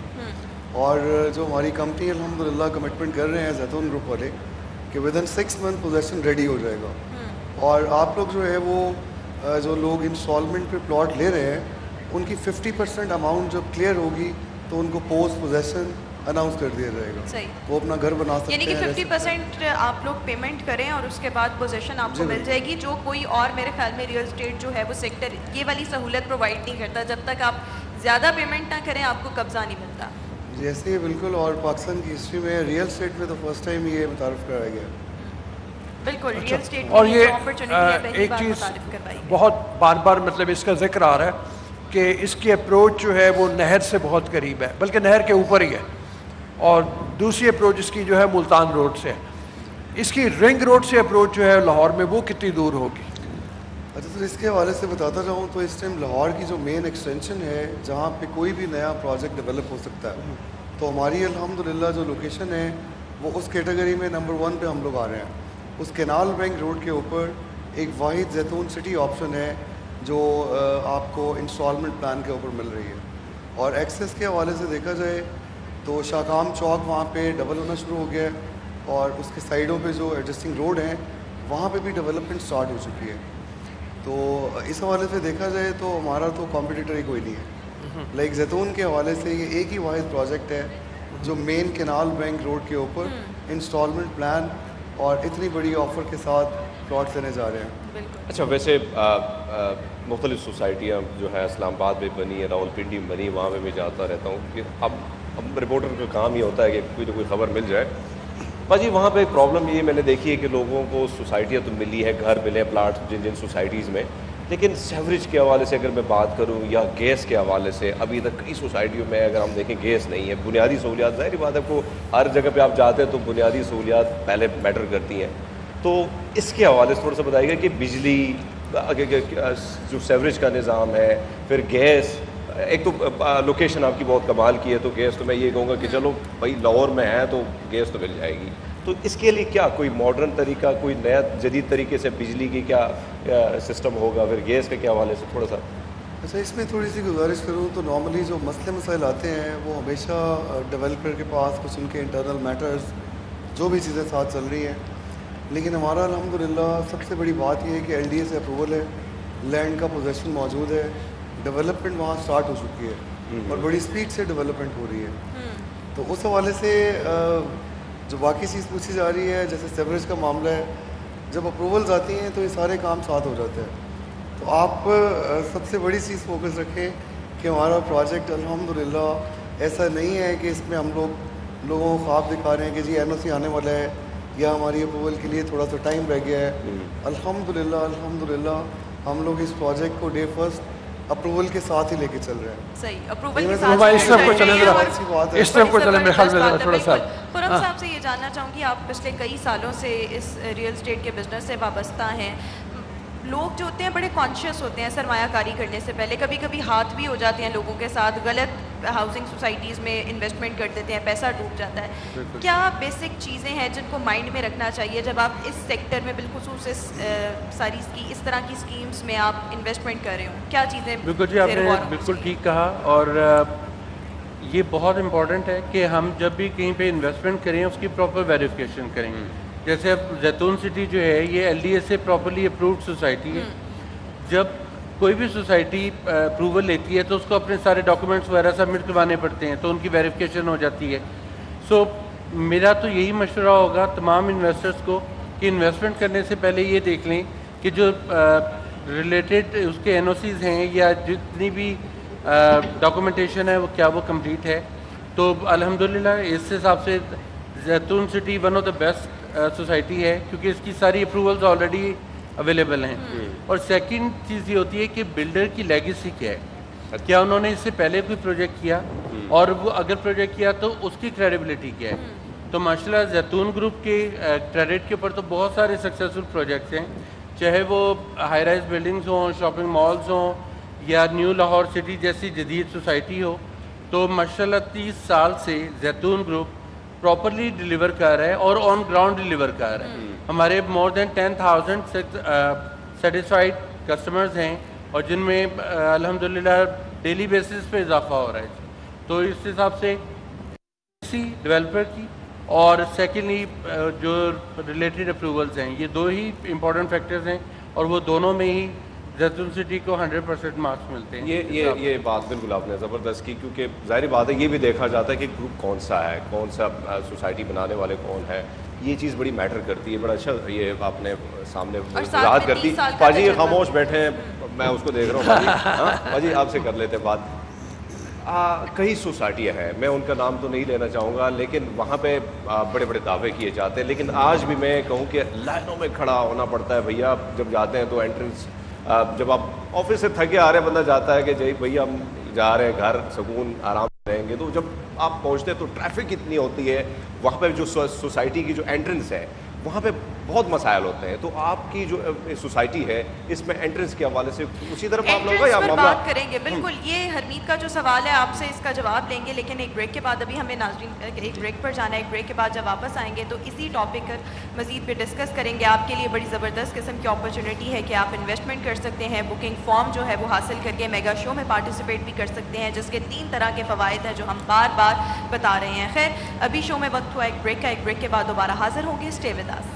S6: और जो हमारी कंपनी अल्हम्दुलिल्लाह कमिटमेंट कर रहे हैं जैतून ग्रुप वाले कि with in 6 month possession ready हो जाएगा। और आप लोग जो है वो जो लोग इंस्टॉलमेंट पे प्लॉट ले रहे हैं उनकी 50% अमाउंट जब क्लियर होगी तो उनको पोस्ट पोजेशन अनाउंस कर दिया जाएगा।
S1: सही।
S6: वो अपना घर बना सकते हैं।
S1: यानी कि 50% आप लोग पेमेंट करें और उसके बाद पोजीशन आपको मिल जाएगी, जो कोई और मेरे ख्याल में रियल एस्टेट जो है वो सेक्टर ये वाली सहूलत प्रोवाइड नहीं करता। जब तक आप ज़्यादा पेमेंट ना करें आपको कब्जा नहीं मिलता।
S6: जैसे ही बिल्कुल, और पाकिस्तान की हिस्ट्री में रियल एस्टेट में तो फर्स्ट टाइम ये मुतारफ़ कराया गया।
S1: बिल्कुल, रियल एस्टेट
S2: और ये
S1: एक
S2: चीज़ बहुत बार बार मतलब इसका जिक्र आ रहा है कि इसकी अप्रोच जो है वो नहर से बहुत करीब है, बल्कि नहर के ऊपर ही है, और दूसरी अप्रोच इसकी जो है मुल्तान रोड से है। इसकी रिंग रोड से अप्रोच जो है लाहौर में वो कितनी दूर होगी?
S6: अच्छा सर, इसके हवाले से बताता जाऊँ तो इस टाइम लाहौर की जो मेन एक्सटेंशन है जहाँ पे कोई भी नया प्रोजेक्ट डेवलप हो सकता है, तो हमारी अल्हम्दुलिल्लाह जो लोकेशन है वो उस कैटेगरी में नंबर 1 पे हम लोग आ रहे हैं। उस कैनाल बैंक रोड के ऊपर एक वाहिद जैतून सिटी ऑप्शन है जो आपको इंस्टॉलमेंट प्लान के ऊपर मिल रही है। और एक्सेस के हवाले से देखा जाए तो शाकाम चौक वहाँ पे डबल होना शुरू हो गया है, और उसके साइडों पे जो एडजस्टिंग रोड हैं वहाँ पे भी डेवलपमेंट स्टार्ट हो चुकी है। तो इस हवाले से देखा जाए तो हमारा तो कॉम्पिटिटर ही कोई नहीं है। लाइक जैतून के हवाले से ये एक ही वाहिद प्रोजेक्ट है जो मेन कैनाल बैंक रोड के ऊपर इंस्टॉलमेंट प्लान और इतनी बड़ी ऑफ़र के साथ प्लॉट देने जा रहे हैं।
S3: अच्छा, वैसे मुख्तलिफ सोसाइटियाँ जो है इस्लामाबाद में बनी है, रावलपिंडी में बनी, वहाँ पे मैं जाता रहता हूँ कि अब रिपोर्टर का काम ही होता है कि कोई ना कोई ख़बर मिल जाए। भाजी वहाँ पे प्रॉब्लम ये मैंने देखी है कि लोगों को सोसाइटियाँ तो मिली है, घर मिले प्लाट जिन जिन सोसाइटीज़ में, लेकिन सेवरेज के हवाले से अगर मैं बात करूँ या गैस के हवाले से अभी तक कई सोसाइटियों में अगर हम देखें गैस नहीं है। बुनियादी सहूलियात, ज़ाहिर बात है, आपको हर जगह पे आप जाते हैं तो बुनियादी सहूलियात पहले मैटर करती हैं। तो इसके हवाले से थोड़ा सा बताइएगा कि बिजली, जो सेवरेज का निज़ाम है, फिर गैस, एक तो लोकेशन आपकी बहुत कमाल की है, तो गैस तो मैं ये कहूँगा कि चलो भाई लाहौर में है तो गैस तो मिल जाएगी। तो इसके लिए क्या कोई मॉडर्न तरीका, कोई नया जदीद तरीके से बिजली की क्या सिस्टम होगा, फिर गैस के क्या हवाले से थोड़ा सा?
S6: अच्छा, इसमें थोड़ी सी गुजारिश करूँ तो नॉर्मली जो मसले मसाइल आते हैं वो हमेशा डेवलपर के पास कुछ उनके इंटरनल मैटर्स जो भी चीज़ें साथ चल रही हैं, लेकिन हमारा अल्हम्दुलिल्लाह सबसे बड़ी बात यह है कि LDA से अप्रूवल है, लैंड का पोजेसन मौजूद है, डेवलपमेंट वहाँ स्टार्ट हो चुकी है और बड़ी स्पीड से डेवलपमेंट हो रही है। तो उस हवाले से जो बाकी चीज़ पूछी जा रही है, जैसे सेवरेज का मामला है, जब अप्रूवल्स आती हैं तो ये सारे काम साथ हो जाते हैं। तो आप सबसे बड़ी चीज़ फोकस रखें कि हमारा प्रोजेक्ट अल्हम्दुलिल्लाह ऐसा नहीं है कि इसमें हम लोगों को ख्वाब दिखा रहे हैं कि जी NOC आने वाला है या हमारी अप्रूवल के लिए थोड़ा सा टाइम रह गया है। अल्हम्दुलिल्लाह हम लोग इस प्रोजेक्ट को डे फर्स्ट अप्रूवल के साथ ही लेके चल रहे हैं।
S1: सही, अप्रूवल के
S6: इस
S1: साथ
S2: तरफ को चले जरा, इस तरफ को चले, मेरे ख्याल में जरा थोड़ा सा।
S1: खुरम साहब से ये जानना चाहूँगी, आप पिछले कई सालों से इस रियल एस्टेट के बिजनेस से वाबस्ता हैं। लोग जो होते हैं बड़े कॉन्शियस होते हैं सरमायाकारी करने से पहले, कभी कभी हाथ भी हो जाते हैं लोगों के साथ, गलत हाउसिंग सोसाइटीज़ में इन्वेस्टमेंट कर देते हैं, पैसा डूब जाता है। क्या बेसिक चीज़ें हैं जिनको माइंड में रखना चाहिए जब आप इस सेक्टर में बिलखुसूस इस तरह की स्कीम्स में आप इन्वेस्टमेंट कर रहे हो? क्या चीज़ें?
S5: बिल्कुल जी, आपने बिल्कुल ठीक कहा, और ये बहुत इम्पॉर्टेंट है कि हम जब भी कहीं पे इन्वेस्टमेंट करें उसकी प्रॉपर वेरिफिकेशन करें। जैसे अब जैतून सिटी जो है ये LDA से प्रॉपर्ली अप्रूव्ड सोसाइटी है। जब कोई भी सोसाइटी अप्रूवल लेती है तो उसको अपने सारे डॉक्यूमेंट्स वगैरह सबमिट करवाने पड़ते हैं, तो उनकी वेरिफिकेशन हो जाती है। सो मेरा तो यही मशवरा होगा तमाम इन्वेस्टर्स को कि इन्वेस्टमेंट करने से पहले ये देख लें कि जो रिलेटेड उसके NOCs हैं या जितनी भी डॉक्यूमेंटेशन है वो क्या वो कंप्लीट है। तो अल्हम्दुलिल्लाह इस हिसाब से जैतून city one of the best society है क्योंकि इसकी सारी अप्रूवल्स ऑलरेडी अवेलेबल हैं। और सेकंड चीज़ ये होती है कि बिल्डर की लेगेसी क्या है, क्या उन्होंने इससे पहले कोई प्रोजेक्ट किया, और वो अगर प्रोजेक्ट किया तो उसकी क्रेडिबिलिटी क्या है। तो माशाल्लाह जैतून ग्रुप के क्रेडिट के ऊपर तो बहुत सारे सक्सेसफुल प्रोजेक्ट्स हैं, चाहे वो हाई राइज बिल्डिंग्स हों, शॉपिंग मॉल्स हों, या न्यू लाहौर सिटी जैसी जदीद सोसाइटी हो। तो माशाल्लाह 30 साल से जैतून ग्रुप प्रॉपरली डिलीवर कर रहा है और ऑन ग्राउंड डिलीवर कर रहा है। हमारे मोर देन 10,000 सेटिस्फाइड कस्टमर्स हैं और जिनमें अल्हम्दुलिल्लाह डेली बेसिस पे इजाफा हो रहा है। तो इस हिसाब से किसी डेवलपर की और सेकेंडली जो रिलेटेड अप्रूवल्स हैं, ये दो ही इम्पोर्टेंट फैक्टर्स हैं और वो दोनों में ही जैतून सिटी को 100% मार्क्स मिलते हैं।
S3: ये बात बिल्कुल आपने ज़बरदस्त की, क्योंकि ज़ाहिर बात है ये भी देखा जाता है कि ग्रुप कौन सा है, कौन सा सोसाइटी बनाने वाले कौन है, ये चीज़ बड़ी मैटर करती है। बड़ा अच्छा ये आपने सामने वजाहत कर दी। पाजी ये खामोश बैठे हैं, मैं उसको देख रहा हूँ। पाजी पाजी आपसे कर लेते हैं बात। कई सोसाइटियाँ हैं, मैं उनका नाम तो नहीं लेना चाहूँगा, लेकिन वहाँ पे बड़े बड़े दावे किए जाते हैं, लेकिन आज भी मैं कहूँ कि लाइनों में खड़ा होना पड़ता है। भैया जब जाते हैं तो एंट्रेंस, जब आप ऑफिस से थके आ रहे बंदा जाता है कि जी भैया हम जा रहे हैं घर, सुकून आराम रहेंगे, तो जब आप पहुँचते हैं तो ट्रैफिक इतनी होती है वहाँ पे, जो सोसाइटी की जो एंट्रेंस है वहाँ पे बहुत मसाइल होते हैं। तो आपकी जो सोसाइटी है इसमें एंट्रेंस के हवाले से उसी तरफ आप लोगों का या मामला
S1: बात करेंगे। बिल्कुल, ये हरमीत का जो सवाल है आपसे इसका जवाब लेंगे, लेकिन एक ब्रेक के बाद अभी हमें नाज़रीन एक ब्रेक पर जाना है। एक ब्रेक के बाद जब वापस आएंगे तो इसी टॉपिक पर मज़ीद पे डिस्कस करेंगे। आपके लिए बड़ी ज़बरदस्त किस्म की अपॉर्चुनिटी है कि आप इन्वेस्टमेंट कर सकते हैं, बुकिंग फॉर्म जो है वो हासिल करके मेगा शो में पार्टिसिपेट भी कर सकते हैं, जिसके 3 तरह के फ़वाइद हैं जो हम बार बार बता रहे हैं। खैर अभी शो में वक्त हुआ एक ब्रेक का, एक ब्रेक के बाद दोबारा हाजिर होंगे। Stay with us.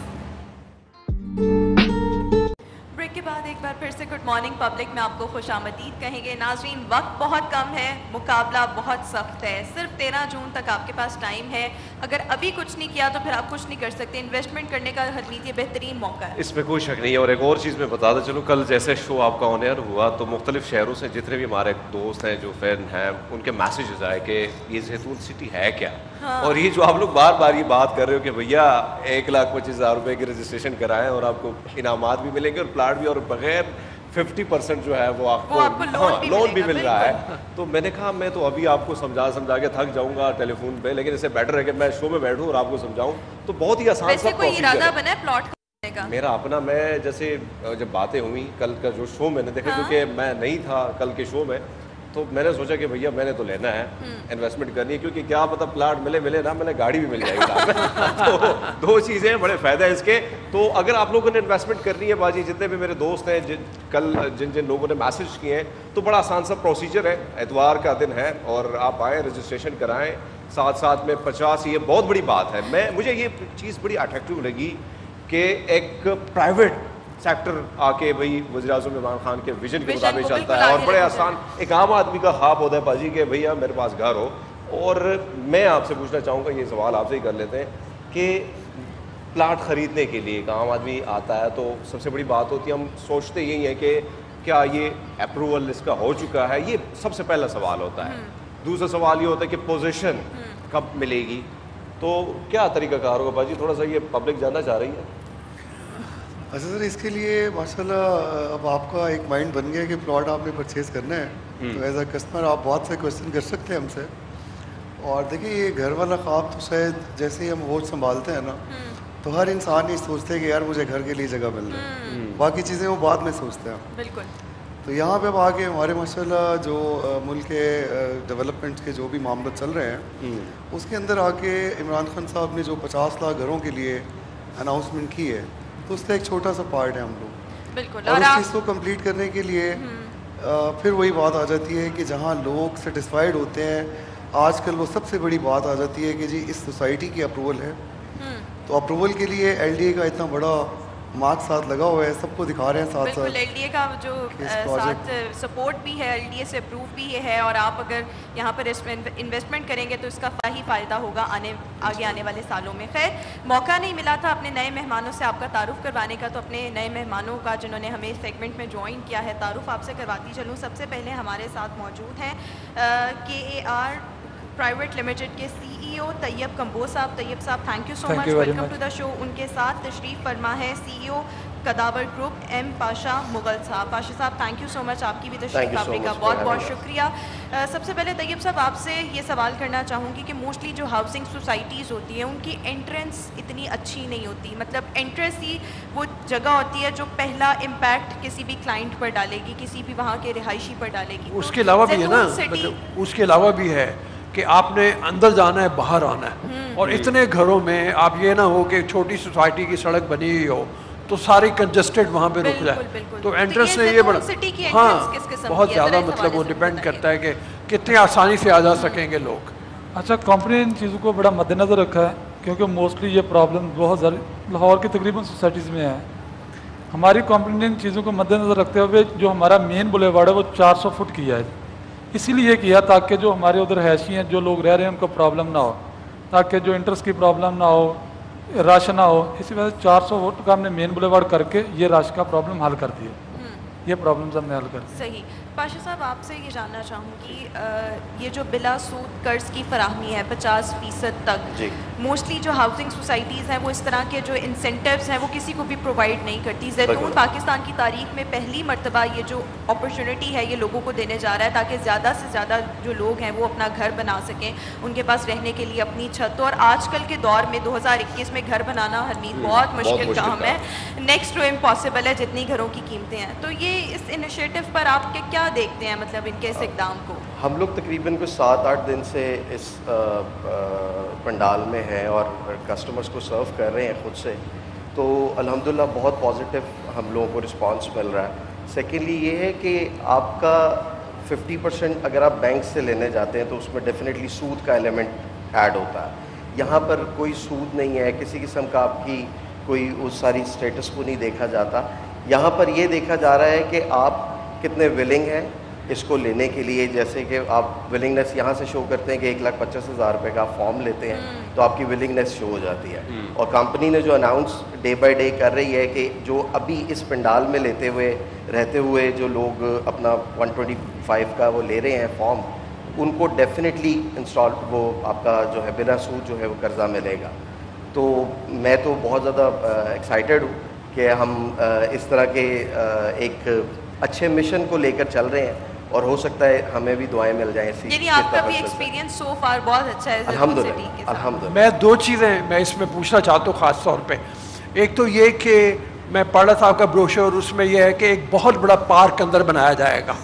S1: ब्रेक के बाद एक बार फिर से गुड मॉर्निंग पब्लिक में आपको खुशामदीद कहेंगे। नाज़रीन वक्त बहुत कम है, मुकाबला बहुत सख्त है, सिर्फ 13 जून तक आपके पास टाइम है। अगर अभी कुछ नहीं किया तो फिर आप कुछ नहीं कर सकते। इन्वेस्टमेंट करने का हरमीत ये बेहतरीन मौका है,
S3: इसमें कोई शक नहीं है। और एक और चीज़ मैं बताता चलूँ, कल जैसे शो आपका ऑन एयर हुआ तो मुख्तलिफ शहरों से जितने भी हमारे दोस्त हैं जो फैन हैं, उनके मैसेजेस आए कि ये जैतून सिटी है क्या। हाँ। और ये जो आप लोग बार बार ये बात कर रहे हो कि भैया 1,25,000 रुपये की रजिस्ट्रेशन कराएं और आपको इनामात भी मिलेंगे और प्लाट भी, और बगैर 50% जो है वो आपको लोन भी मिल रहा है। तो मैंने कहा मैं तो अभी आपको समझा के थक जाऊंगा टेलीफोन पे, लेकिन इससे बेटर है कि मैं शो में बैठूं और आपको समझाऊं। तो बहुत ही आसान सा प्रोसीजर है मेरा अपना। मैं जैसे जब बातें हुई कल का जो शो मैंने देखा, क्योंकि मैं नहीं था कल के शो में, तो मैंने सोचा कि भैया मैंने तो लेना है, इन्वेस्टमेंट करनी है, क्योंकि क्या पता प्लाट मिले ना, मैंने गाड़ी भी मिल जाएगी। तो 2 चीज़ें बड़े फ़ायदे हैं इसके। तो अगर आप लोगों ने इन्वेस्टमेंट करनी है बाजी, जितने भी मेरे दोस्त हैं जिन लोगों ने मैसेज किए हैं, तो बड़ा आसान सा प्रोसीजर है। एतवार का दिन है और आप आएँ, रजिस्ट्रेशन कराएँ, साथ में 50, ये बहुत बड़ी बात है। मुझे ये चीज़ बड़ी अट्रैक्टिव लगी कि एक प्राइवेट सेक्टर आके भाई वज़ीर-ए-आज़म इमरान खान के विजन के मुताबिक चलता है, और बड़े आसान एक आम आदमी का ख्वाब होता है बाजी के भैया मेरे पास घर हो। और मैं आपसे पूछना चाहूँगा, ये सवाल आपसे ही कर लेते हैं कि प्लाट ख़रीदने के लिए एक आम आदमी आता है तो सबसे बड़ी बात होती है, हम सोचते यही है कि क्या ये अप्रूवल इसका हो चुका है, ये सबसे पहला सवाल होता है। दूसरा सवाल ये होता है कि पोजीशन कब मिलेगी। तो क्या तरीक़ाकार होगा बाजी, थोड़ा सा ये पब्लिक जानना चाह रही है।
S6: अच्छा सर, इसके लिए माशाल्लाह अब आपका एक माइंड बन गया कि प्लॉट आपने परचेज़ करना है, तो एज अ कस्टमर आप बहुत से क्वेश्चन कर सकते हैं हमसे। और देखिए ये घर वाला ख्वाब तो शायद जैसे ही हम वो संभालते हैं ना, तो हर इंसान ये सोचते हैं कि यार मुझे घर के लिए जगह मिल रही है, बाकी चीज़ें वो बाद में सोचते हैं।
S1: बिल्कुल।
S6: तो यहाँ पे अब आके हमारे माशाल्लाह जो मुल्क के डेवलपमेंट के जो भी मामले चल रहे हैं, उसके अंदर आके इमरान खान साहब ने जो 50 लाख घरों के लिए अनाउंसमेंट की है, तो उसका एक छोटा सा पार्ट है हम लोग।
S1: बिल्कुल।
S6: और उस चीज़ को कंप्लीट करने के लिए फिर वही बात आ जाती है कि जहाँ लोग सेटिस्फाइड होते हैं, आजकल वो सबसे बड़ी बात आ जाती है कि जी इस सोसाइटी की अप्रूवल है, तो अप्रूवल के लिए LDA का इतना बड़ा मार्क्स साथ लगा हुआ है, सबको दिखा रहे हैं साथ
S1: बिल्कुल। LDA का जो साथ सपोर्ट भी है, LDA से अप्रूव भी ये है, और आप अगर यहाँ पर इन्वेस्टमेंट करेंगे तो इसका ही फ़ायदा होगा आगे आने वाले सालों में। खैर मौका नहीं मिला था अपने नए मेहमानों से आपका तारुफ करवाने का, तो अपने नए मेहमानों का जिन्होंने हमें इस सेगमेंट में ज्वाइन किया है, तारुफ आपसे करवाती चलूँ। सबसे पहले हमारे साथ मौजूद हैं KAR प्राइवेट लिमिटेड के CEO Tayyab Kamboj sahab. Tayyab sahab thank you so much, welcome to the show. उनके साथ तशरीफ़ फरमा है CEO Kadawar group M Pasha Mughal sahab. Pasha साहब थैंक यू सो मच, आपकी भी तशरीफ़ लाने का बहुत बहुत शुक्रिया। सबसे पहले तैयब साहब आपसे ये सवाल करना चाहूँगी कि मोस्टली जो हाउसिंग सोसाइटीज़ होती हैं उनकी एंट्रेंस इतनी अच्छी नहीं होती, मतलब एंट्रेंस ही वो जगह होती है जो पहला इम्पैक्ट किसी भी क्लाइंट पर डालेगी, किसी भी वहाँ के रिहायशी पर डालेगी।
S2: उसके अलावा भी है ना, मतलब उसके अलावा भी है कि आपने अंदर जाना है बाहर आना है, और इतने घरों में आप ये ना हो कि छोटी सोसाइटी की सड़क बनी हुई हो तो सारी कंजस्टेड वहाँ पे रुक जाए। तो एंट्रेंस ने ये बड़ा बहुत ज़्यादा मतलब वो डिपेंड करता है कि कितनी आसानी से आ जा सकेंगे लोग।
S7: अच्छा, कंपनी ने इन चीज़ों को बड़ा मद्देनज़र रखा है, क्योंकि मोस्टली ये प्रॉब्लम बहुत ज़्यादा लाहौर की तकरीबन सोसाइटीज़ में है हमारी कंपनी ने इन चीज़ों को मद्देनज़र रखते हुए जो हमारा मेन बुलेवार्ड है वो 400 फुट किया है, इसीलिए किया ताकि जो हमारे उधर हैशी हैं, जो लोग रह रहे हैं, उनको प्रॉब्लम ना हो, ताकि जो इंटरेस्ट की प्रॉब्लम ना हो, रश ना हो। इसी वजह से 400 फुट का हमने मेन बुलेवार्ड करके ये रश का प्रॉब्लम हल कर दिया, ये प्रॉब्लम्स हमने हल कर दी।
S1: सही। पाशा साहब, आपसे ये जानना चाहूँगी, ये जो बिला सूद कर्ज की फराहमी है 50% तक, मोस्टली जो हाउसिंग सोसाइटीज़ हैं वो इस तरह के जो इंसेंटिव्स हैं वो किसी को भी प्रोवाइड नहीं करती। ज़ैतून पाकिस्तान की तारीख में पहली मरतबा ये जो अपॉर्चुनिटी है ये लोगों को देने जा रहा है ताकि ज़्यादा से ज़्यादा जो लोग हैं वो अपना घर बना सकें, उनके पास रहने के लिए अपनी छत। तो और आजकल के दौर में 2021 में घर बनाना हरमीत बहुत मुश्किल काम है, नेक्स्ट टू इम्पॉसिबल है जितनी घरों की कीमतें हैं। तो ये इस इनिशिएटिव पर आप क्या देखते हैं, मतलब इनके इस इक़दाम को?
S8: हम लोग तकरीबन कुछ 7-8 दिन से इस पंडाल में हैं और कस्टमर्स को सर्व कर रहे हैं खुद से, तो अल्हम्दुलिल्लाह बहुत पॉजिटिव हम लोगों को रिस्पांस मिल रहा है। सेकेंडली ये है कि आपका 50% अगर आप बैंक से लेने जाते हैं तो उसमें डेफिनेटली सूद का एलिमेंट ऐड होता है। यहाँ पर कोई सूद नहीं है, किसी किस्म का आपकी कोई उस सारी स्टेटस को नहीं देखा जाता। यहाँ पर ये देखा जा रहा है कि आप कितने विलिंग हैं इसको लेने के लिए। जैसे कि आप विलिंगनेस यहाँ से शो करते हैं कि 1,25,000 रुपये का फॉर्म लेते हैं तो आपकी विलिंगनेस शो हो जाती है। और कंपनी ने जो अनाउंस डे बाय डे कर रही है कि जो अभी इस पंडाल में लेते हुए रहते हुए जो लोग अपना 125 का वो ले रहे हैं फॉर्म, उनको डेफिनेटली इंस्टॉल वो आपका जो है बिना सूद जो है वो कर्जा मिलेगा। तो मैं तो बहुत ज़्यादा एक्साइटेड हूँ कि हम इस तरह के एक अच्छे मिशन को लेकर चल रहे हैं और हो सकता है हमें भी दुआएं मिल जाएं।
S1: यानी आपका भी एक्सपीरियंस सो फार बहुत अच्छा है
S8: अल्हम्दुलिल्लाह।
S2: मैं दो चीज़ें मैं इसमें पूछना चाहता हूँ ख़ास तौर पे। एक तो ये कि मैं पढ़ रहा था आपका ब्रोशर, उसमें यह है कि एक बहुत बड़ा पार्क अंदर बनाया जाएगा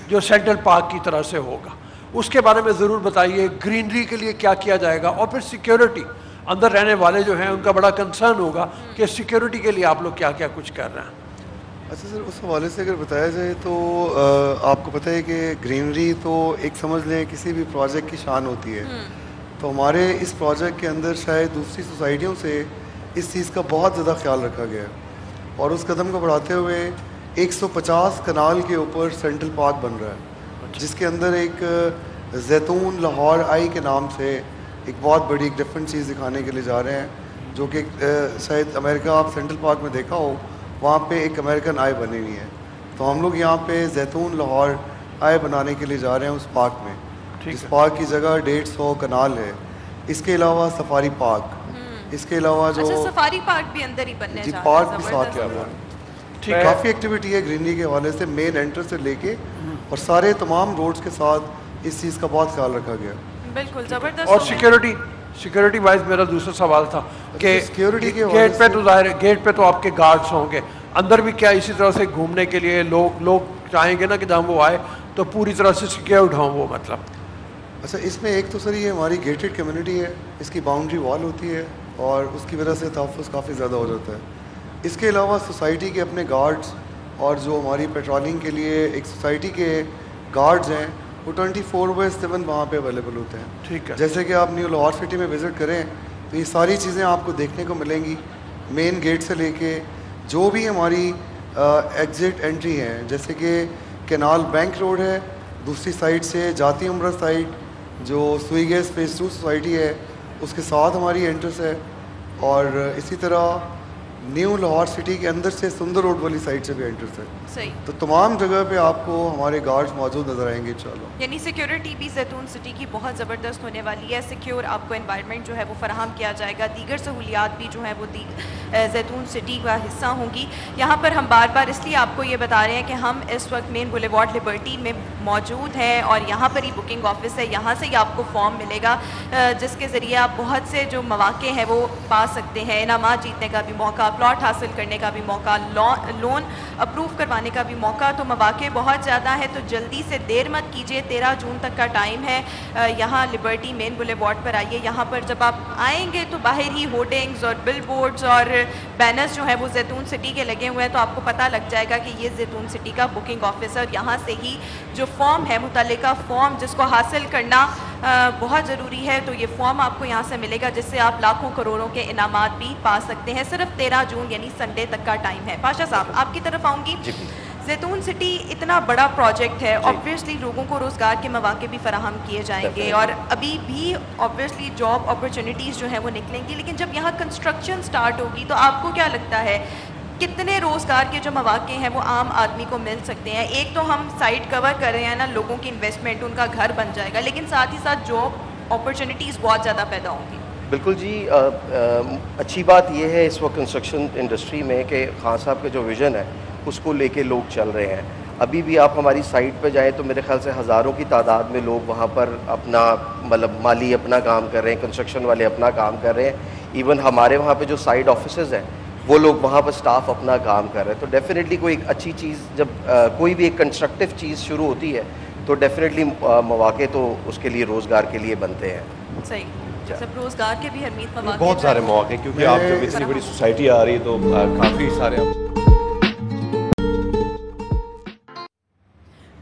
S2: जो सेंट्रल पार्क की तरह से होगा, उसके बारे में ज़रूर बताइए। ग्रीनरी के लिए क्या किया जाएगा, और फिर सिक्योरिटी, अंदर रहने वाले जो हैं उनका बड़ा कंसर्न होगा कि सिक्योरिटी के लिए आप लोग क्या क्या कुछ कर रहे हैं।
S6: अच्छा सर, उस हवाले से अगर बताया जाए तो आपको पता है कि ग्रीनरी तो एक समझ लें किसी भी प्रोजेक्ट की शान होती है। तो हमारे इस प्रोजेक्ट के अंदर शायद दूसरी सोसाइटियों से इस चीज़ का बहुत ज़्यादा ख्याल रखा गया है और उस कदम को बढ़ाते हुए 150 कनाल के ऊपर सेंट्रल पार्क बन रहा है, जिसके अंदर एक जैतून लाहौर आई के नाम से एक बहुत बड़ी एक डिफरेंट चीज़ दिखाने के लिए जा रहे हैं, जो कि शायद अमेरिका आप सेंट्रल पार्क में देखा हो, वहाँ पे एक अमेरिकन आई बनी हुई है। तो हम लोग यहाँ पे जैतून लाहौर आई बनाने के लिए जा रहे हैं उस पार्क में। इस पार्क की जगह 150 कनाल है। इसके अलावा सफारी पार्क, इसके अलावा जो
S1: सफारी पार्क भी अंदर ही बनने जा रहा है,
S6: पार्क भी साथ में हुआ है। ठीक, काफ़ी एक्टिविटी है ग्रीनरी के हवाले से, मेन एंट्रेंस से लेके और सारे तमाम रोड्स के साथ इस चीज़ का बहुत ख्याल रखा गया।
S1: बिल्कुल ज़बरदस्त।
S2: और सिक्योरिटी वाइज मेरा दूसरा सवाल था कि
S6: सिक्योरिटी के
S2: गेट पे तो ज़ाहिर गेट पे तो आपके गार्ड्स होंगे, अंदर भी क्या इसी तरह से घूमने के लिए लोग चाहेंगे ना कि जब वो आए तो पूरी तरह से सिक्योर्ड हों वो, मतलब?
S6: अच्छा, इसमें एक तो सर ये हमारी गेटेड कम्युनिटी है, इसकी बाउंड्री वॉल होती है और उसकी वजह से तहफ़्फ़ुज़ काफ़ी ज़्यादा हो जाता है। इसके अलावा सोसाइटी के अपने गार्ड्स और जो हमारी पेट्रोलिंग के लिए एक सोसाइटी के गार्ड्स हैं वो 24/7 वहाँ पे अवेलेबल होते हैं।
S2: ठीक है।
S6: जैसे कि आप न्यू लाहौर सिटी में विज़िट करें तो ये सारी चीज़ें आपको देखने को मिलेंगी, मेन गेट से लेके जो भी हमारी एग्ज़िट एंट्री हैं, जैसे कि कैनाल बैंक रोड है, दूसरी साइड से जाती उम्र साइड जो सुई गैस फेज़ 2 सोसाइटी है उसके साथ हमारी एंट्रेंस है, और इसी तरह न्यू लाहौर सिटी के अंदर से सुंदर रोड वाली साइड से भी एंट्रेंस है।
S1: सही।
S6: तो तमाम जगह पे आपको हमारे गार्ड्स मौजूद नजर आएंगे इंशाल्लाह।
S1: यानी सिक्योरिटी भी जैतून सिटी की बहुत ज़बरदस्त होने वाली है, सिक्योर आपको एनवायरनमेंट जो है वो फराहम किया जाएगा, दीगर सहूलियात भी जो है वो जैतून सिटी का हिस्सा होंगी। यहाँ पर हम बार बार इसलिए आपको ये बता रहे हैं कि हम इस वक्त मेन बुलेवार्ड लिबर्टी में मौजूद हैं और यहाँ पर ही बुकिंग ऑफिस है, यहाँ से ही आपको फॉर्म मिलेगा जिसके ज़रिए आप बहुत से जो मौक़े हैं वो पा सकते हैं। इनामात जीतने का भी मौका, प्लॉट हासिल करने का भी मौका, लोन अप्रूव करवाने का भी मौका। तो मौके बहुत ज़्यादा है, तो जल्दी से देर मत कीजिए, 13 जून तक का टाइम है। यहाँ लिबर्टी मेन बुलेवार्ड पर आइए। यहाँ पर जब आप आएंगे तो बाहर ही होर्डिंग्स और बिल बोर्ड्स और बैनर्स जो हैं वो जैतून सिटी के लगे हुए हैं, तो आपको पता लग जाएगा कि ये जैतून सिटी का बुकिंग ऑफिस है। और यहाँ से ही जो फॉर्म है, मुतल्लिका फॉर्म जिसको हासिल करना बहुत ज़रूरी है। तो ये फॉर्म आपको यहाँ से मिलेगा जिससे आप लाखों करोड़ों के इनामात भी पा सकते हैं। सिर्फ 13 जून यानी संडे तक का टाइम है। पाशा साहब आपकी तरफ आऊँगी। ज़ैतून सिटी इतना बड़ा प्रोजेक्ट है, ऑब्वियसली लोगों को रोज़गार के मौके भी फराहम किए जाएंगे और अभी भी ऑब्वियसली जॉब अपॉर्चुनिटीज़ जो हैं वो निकलेंगी, लेकिन जब यहाँ कंस्ट्रक्शन स्टार्ट होगी तो आपको क्या लगता है कितने रोज़गार के जो मौके हैं वो आम आदमी को मिल सकते हैं? एक तो हम साइट कवर कर रहे हैं ना, लोगों की इन्वेस्टमेंट, उनका घर बन जाएगा, लेकिन साथ ही साथ जॉब अपॉर्चुनिटीज़ बहुत ज़्यादा पैदा होंगी।
S8: बिल्कुल जी, अच्छी बात यह है इस वक्त कंस्ट्रक्शन इंडस्ट्री में कि खान साहब का जो विज़न है उसको लेके लोग चल रहे हैं। अभी भी आप हमारी साइट पर जाएं तो मेरे ख्याल से हज़ारों की तादाद में लोग वहाँ पर अपना मतलब माली अपना काम कर रहे हैं, कंस्ट्रक्शन वाले अपना काम कर रहे हैं। इवन हमारे वहाँ पे जो साइड ऑफिसेज़ हैं वो लोग वहाँ पर स्टाफ अपना काम कर रहे हैं। तो डेफिनेटली कोई एक अच्छी चीज़ जब कोई भी एक कंस्ट्रक्टिव चीज़ शुरू होती है तो डेफिनेटली मौके तो उसके लिए रोज़गार के लिए बनते हैं।
S1: सही, सब रोज़गार के भी हरमीत मौके
S3: बहुत सारे मौके, क्योंकि आप जब इतनी बड़ी सोसाइटी आ रही है तो काफ़ी सारे।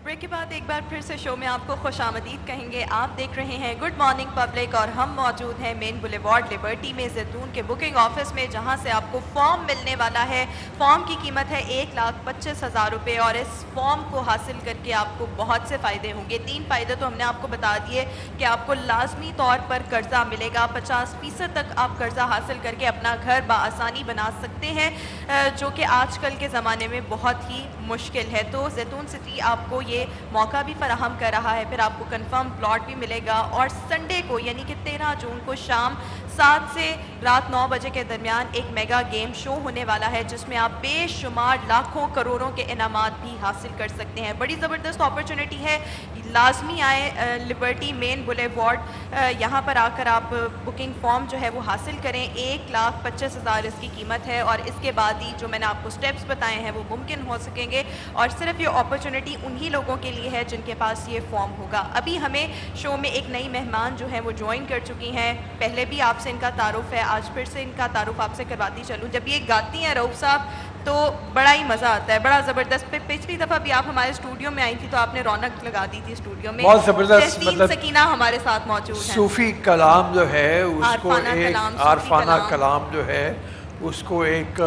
S1: ब्रेक के बाद एक बार फिर से शो में आपको खुशामदीद कहेंगे। आप देख रहे हैं गुड मॉर्निंग पब्लिक और हम मौजूद हैं मेन बुलेवार्ड लिबर्टी में ज़ैतून के बुकिंग ऑफिस में, जहां से आपको फॉर्म मिलने वाला है। फॉर्म की कीमत है 1,25,000 रुपये और इस फॉर्म को हासिल करके आपको बहुत से फ़ायदे होंगे। 3 फ़ायदे तो हमने आपको बता दिए कि आपको लाजमी तौर पर कर्ज़ा मिलेगा, 50% तक आप कर्ज़ा हासिल करके अपना घर बआसानी बना सकते हैं, जो कि आजकल के ज़माने में बहुत ही मुश्किल है। तो ज़ैतून सिटी आपको ये मौका भी फराहम कर रहा है। फिर आपको कंफर्म प्लॉट भी मिलेगा और संडे को यानी कि 13 जून को शाम 7 से रात 9 बजे के दरमियान एक मेगा गेम शो होने वाला है, जिसमें आप बेशुमार लाखों करोड़ों के इनामात भी हासिल कर सकते हैं। बड़ी ज़बरदस्त अपॉर्चुनिटी है, लाजमी आए लिबर्टी मेन बुलेवार्ड, यहाँ पर आकर आप बुकिंग फॉर्म जो है वो हासिल करें। 1,25,000 इसकी कीमत है और इसके बाद ही जो मैंने आपको स्टेप्स बताए हैं वो मुमकिन हो सकेंगे और सिर्फ ये अपॉर्चुनिटी उन्हीं लोगों के लिए है जिनके पास ये फॉर्म होगा। अभी हमें शो में एक नई मेहमान जो है वो ज्वाइन कर चुकी हैं। पहले भी आपसे इनका तारुफ है, आज फिर से इनका तारुफ आपसे करवाती चलूँ। जब ये गाती हैं रऊफ साहब तो बड़ा ही मज़ा आता है, बड़ा ज़बरदस्त। पिछली दफ़ा भी आप हमारे स्टूडियो में आई थी तो आपने रौनक लगा दी थी स्टूडियो में।
S2: बहुत ज़बरदस्त, मतलब
S1: सकीना हमारे साथ मौजूद है।
S2: सूफ़ी कलाम जो है उसको एक आरफाना कलाम जो है उसको एक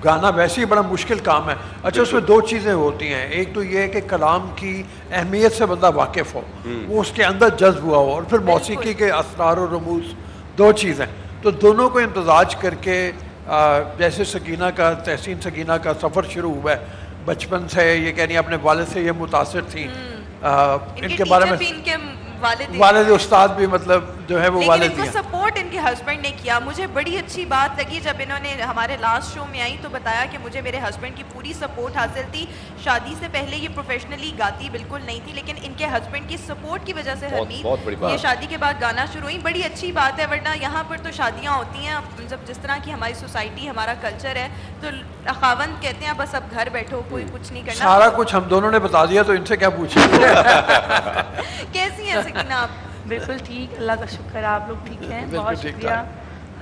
S2: गाना वैसे ही बड़ा मुश्किल काम है। अच्छा, उसमें 2 चीज़ें होती हैं। एक तो ये है कि कलाम की अहमियत से बंदा वाकिफ़ हो, वो उसके अंदर जज्ब हुआ हो, और फिर मौसीकी के असरार और रमूज़ 2 चीज़ें। तो दोनों को इम्तजाज करके जैसे सकीना का, तहसीन सकीना का सफ़र शुरू हुआ है बचपन से, ये कह रही अपने वालिद से ये मुतासिर थी, इनके बारे में वालिद उस्ताद भी मतलब जो है वो वालिद
S1: इनको सपोर्ट इनके हस्बैंड ने किया। मुझे बड़ी अच्छी बात लगी जब इन्होंने हमारे लास्ट शो में आई तो बताया कि मुझे मेरे हस्बैंड की पूरी सपोर्ट हासिल थी। शादी से पहले ये प्रोफेशनली गाती बिल्कुल नहीं थी, लेकिन इनके हस्बैंड की सपोर्ट की वजह से हरमीत ये शादी के बाद गाना शुरू हुई। बड़ी अच्छी बात है, वरना यहाँ पर तो शादियाँ होती हैं जब जिस तरह की हमारी सोसाइटी हमारा कल्चर है तो खावंद कहते हैं बस अब घर बैठो, कोई कुछ नहीं करना।
S2: सारा कुछ हम दोनों ने बता दिया तो इनसे क्या पूछेंगे।
S1: कैसी है सकीना आप?
S9: बिल्कुल ठीक, अल्लाह का शुक्र, आप लोग ठीक हैं? बहुत शुक्रिया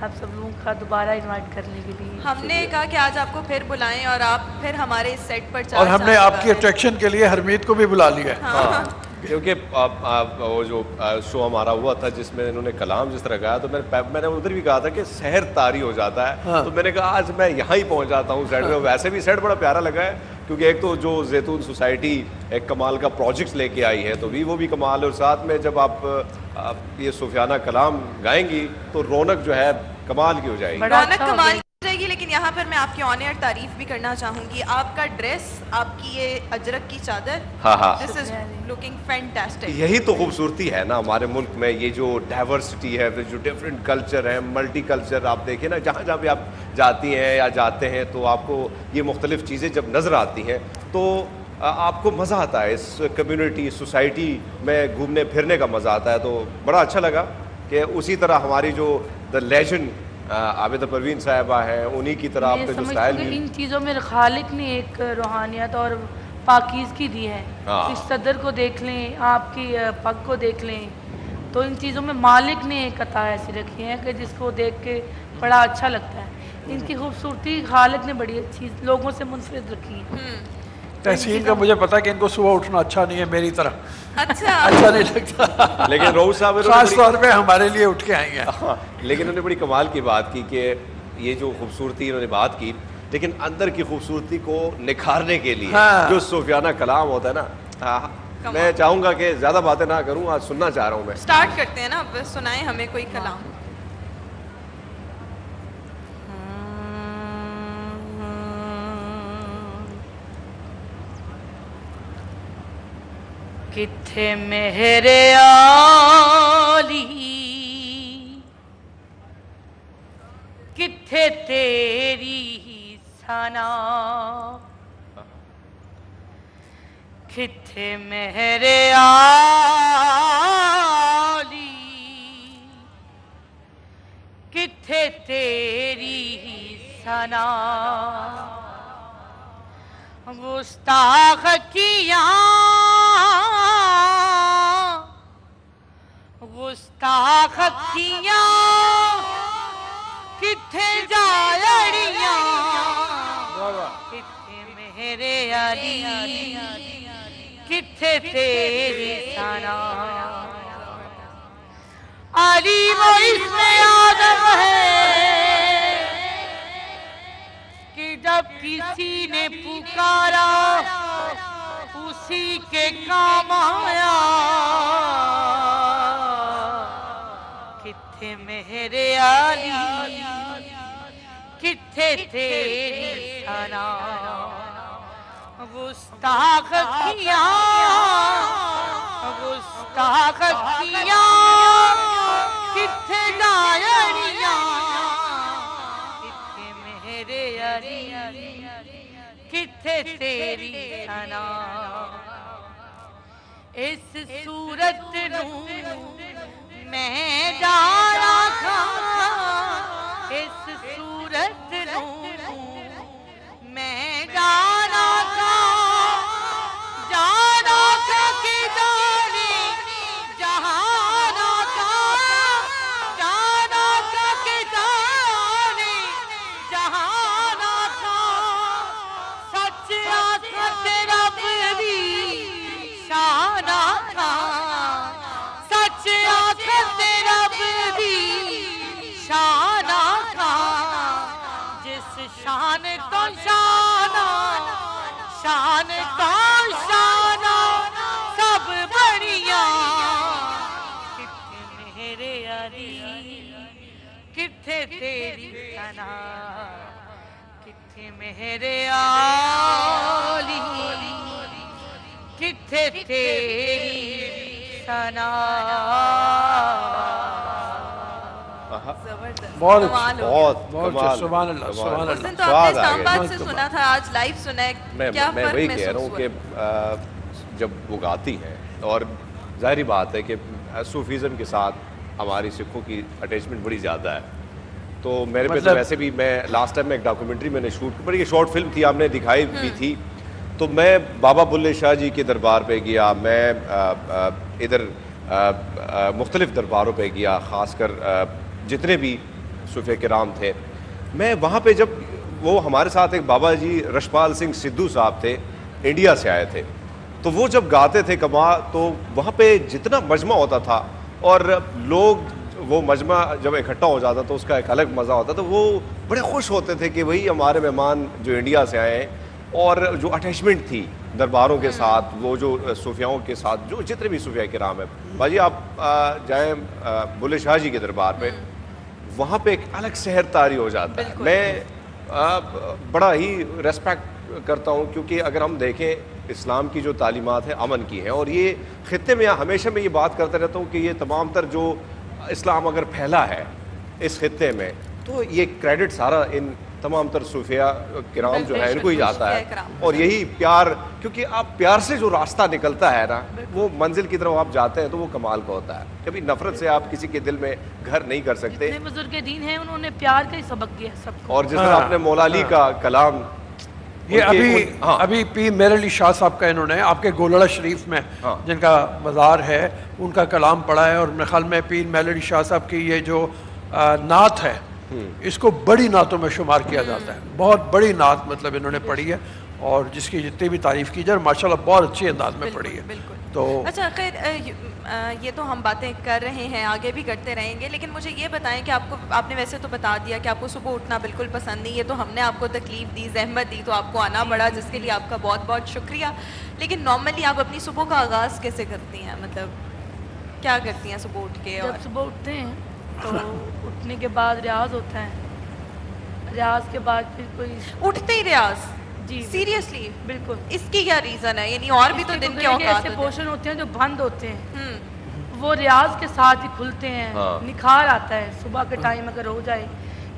S9: आप सब लोगों का दोबारा इनवाइट करने के लिए।
S1: हमने कहा कि आज आपको फिर बुलाएं और आप फिर हमारे सेट पर
S2: और हमने आपकी अट्रैक्शन के लिए हरमीत को भी बुला लिया।
S3: हाँ, क्योंकि वो जो शो हमारा हुआ था जिसमें इन्होंने कलाम जिस तरह गाया तो मैंने उधर भी कहा था कि शहर तारी हो जाता है। हाँ। तो मैंने कहा आज मैं यहाँ ही पहुँच जाता हूँ सेट में। वैसे भी सेट बड़ा प्यारा लगा है क्योंकि एक तो जो ज़ैतून सोसाइटी एक कमाल का प्रोजेक्ट्स लेके आई है तो वो भी कमाल है, और साथ में जब आप ये सूफियाना कलाम गाएंगी तो रौनक जो है कमाल की हो जाएगी।
S1: रौनक कमाल की हो जाएगी। लेकिन यहाँ पर मैं आपकी ऑनर तारीफ भी करना चाहूँगी। आपका ड्रेस, आपकी ये अजरक की चादर,
S3: हाँ,
S1: दिस इज लुकिंग फैंटास्टिक।
S3: यही तो खूबसूरती है ना हमारे मुल्क में, ये जो डाइवर्सिटी है, फिर जो डिफरेंट कल्चर है, मल्टी कल्चर। आप देखिए ना जहाँ जहाँ भी आप जाती हैं या जाते हैं तो आपको ये मुख्तलिफ चीज़ें जब नज़र आती हैं तो आपको मज़ा आता है। इस कम्युनिटी सोसाइटी में घूमने फिरने का मज़ा आता है। तो बड़ा अच्छा लगा कि उसी तरह हमारी जो द लेजेंड आबिदा परवीन साहिबा है उन्हीं की तरह आपका जो स्टाइल भी,
S9: इन चीज़ों में खालिक ने एक रूहानियत और पाकीज़गी दी है। इस सदर को देख लें, आपकी पग को देख लें, तो इन चीज़ों में मालिक ने एक अता ऐसी रखी है कि जिसको देख के बड़ा अच्छा लगता है। इनकी खूबसूरती खालिक ने बड़ी अच्छी लोगों से मुनफरिद रखी है।
S2: तहसीन का मुझे पता है कि इनको सुबह उठना अच्छा नहीं है मेरी तरह,
S1: अच्छा
S2: अच्छा नहीं लगता,
S3: लेकिन रोज साहब
S2: खास तौर पे हमारे लिए उठ के आएंगे।
S3: लेकिन उन्होंने बड़ी कमाल की बात की कि ये जो खूबसूरती इन्होंने बात की, लेकिन अंदर की खूबसूरती को निखारने के लिए जो सूफियाना कलाम होता है ना, मैं चाहूंगा कि ज्यादा बातें ना करूं, आज सुनना चाह रहा हूं मैं।
S1: स्टार्ट करते हैं ना, अब सुनाएं हमें कोई कलाम।
S9: किथे मेरे आली किथे तेरी सना, किथे मेरे आली किथे तेरी सना, गुस्ताख किया गुस्ताख किया किथे जालड़ियां, किथे मेरे अली किथे तेरी सना। अली वो इसमें आदम है कि जब किसी ने पुकारा उसी के काम आया, किथे मेरे अली किथे तेरी सना, गुस्ताख किया गुस्ताख किया किथे डायरिया, किथे मेरे अली किथे तेरी सना। इस सूरत नू मैं जाना था, इस सूरत नू मैं जाना था कि जाने जहाना था, जाना था कि जाने जहाना था। सच आखा तेरा भी शाना था, सच आखा तेरा भी शाना था। जिस शान को शाना, शान को शाना सब बढ़िया, किथे मेरे अली किथे तेरी सना, किथे मेरे आली किथे तेरी सना।
S2: बहुत
S1: कमाल हो
S3: बहुत
S2: बहुत
S3: कमाल,
S2: सुभान अल्लाह,
S3: कमाल।
S2: सुभान
S1: उस दिन
S2: अल्लाह।
S1: तो
S3: स्वाद
S1: आपने
S3: आ
S1: इस्लामाबाद
S3: गया।
S1: से सुना था, आज लाइव सुना है, क्या
S3: मैं
S1: फर्क
S3: वही कह
S1: महसूस
S3: रहा हूँ
S1: हुआ?
S3: कि जब वो गाती हैं, और जाहिर बात है कि सूफीज़म के साथ हमारी सिखों की अटैचमेंट बड़ी ज़्यादा है। तो मेरे पे तो वैसे भी, मैं लास्ट टाइम में एक डॉक्यूमेंट्री मैंने शूट की, बड़ी शॉर्ट फिल्म थी, आपने दिखाई भी थी। तो मैं बाबा बुल्ले शाह जी के दरबार पे गया, मैं इधर मुख्तलिफ़ दरबारों पे गया, ख़ासकर जितने भी सूफी किराम थे। मैं वहाँ पे जब वो हमारे साथ एक बाबा जी रशपाल सिंह सिद्धू साहब थे, इंडिया से आए थे, तो वो जब गाते थे कमा, तो वहाँ पे जितना मजमा होता था और लोग, वो मजमा जब इकट्ठा हो जाता तो उसका एक अलग मज़ा होता, तो वो बड़े खुश होते थे कि वही हमारे मेहमान जो इंडिया से आए हैं। और जो अटैचमेंट थी दरबारों के साथ, वो जो सूफियाओं के साथ, जो जितने भी सूफिया किराम है, भाजी आप जाएँ बुल्ले शाह जी के दरबार पे, वहाँ पे एक अलग सहर तारी हो जाता है। मैं बड़ा ही रेस्पेक्ट करता हूँ, क्योंकि अगर हम देखें इस्लाम की जो तालीमात है अमन की है, और ये ख़ित्ते में हमेशा मैं ये बात करता रहता हूँ कि ये तमाम तर जो इस्लाम अगर फैला है इस खित्ते में, तो ये क्रेडिट सारा इन तमाम तर सूफिया किराम जो है इनको ही जाता है। और यही प्यार, क्योंकि आप प्यार से जो रास्ता निकलता है ना, वो मंजिल की तरफ आप जाते हैं तो वो कमाल का होता है। कभी नफरत से आप किसी के दिल में घर नहीं कर सकते।
S9: जितने बुजुर्ग दीन हैं उन्होंने प्यार का ही सबक दिया सबको।
S3: और जिस तरह आपने मौला अली का कलाम,
S2: ये अभी पी मेरे अली शाह साहब का इन्होंने आपके गोलड़ा शरीफ में जिनका मज़ार है उनका कलाम पढ़ा है, और मेरे ख्याल में पी मेरे अली शाह साहब की ये जो नात है, इसको बड़ी नातों में शुमार किया जाता है। बहुत बड़ी नात मतलब इन्होंने पढ़ी है, اور جس کی جتنی بھی تعریف کی جائے ماشاءاللہ بہت اچھی انداز میں پڑھی ہے. تو
S1: اچھا خیر یہ تو ہم باتیں کر رہے ہیں, آگے بھی کرتے رہیں گے, لیکن مجھے یہ بتائیں کہ آپ نے ویسے تو بتا دیا کہ آپ کو صبح اٹھنا بالکل پسند نہیں, یہ تو ہم نے آپ کو تکلیف دی, زحمت دی, تو آپ کو آنا پڑا, جس کے لیے آپ کا بہت بہت شکریہ. لیکن نارملی آپ اپنی صبح کا آغاز کیسے کرتی ہیں, مطلب کیا کرتی ہیں صبح اٹھ کے؟
S9: جب صبح اٹھتے ہیں تو اٹھنے کے بعد ریاض ہوتا ہے, ریاض کے بعد پھر کوئی
S1: اٹھتے ہی ریاض؟
S9: جی
S1: سیریسلی؟
S9: بالکل.
S1: اس کی کیا ریزن ہے؟ یعنی اور بھی تو دن کے اوقات
S9: ایسے پورشن ہوتے ہیں جو بند ہوتے ہیں, وہ ریاض کے ساتھ ہی کھلتے ہیں, نکھار آتا ہے صبح کے ٹائم اگر ہو جائے,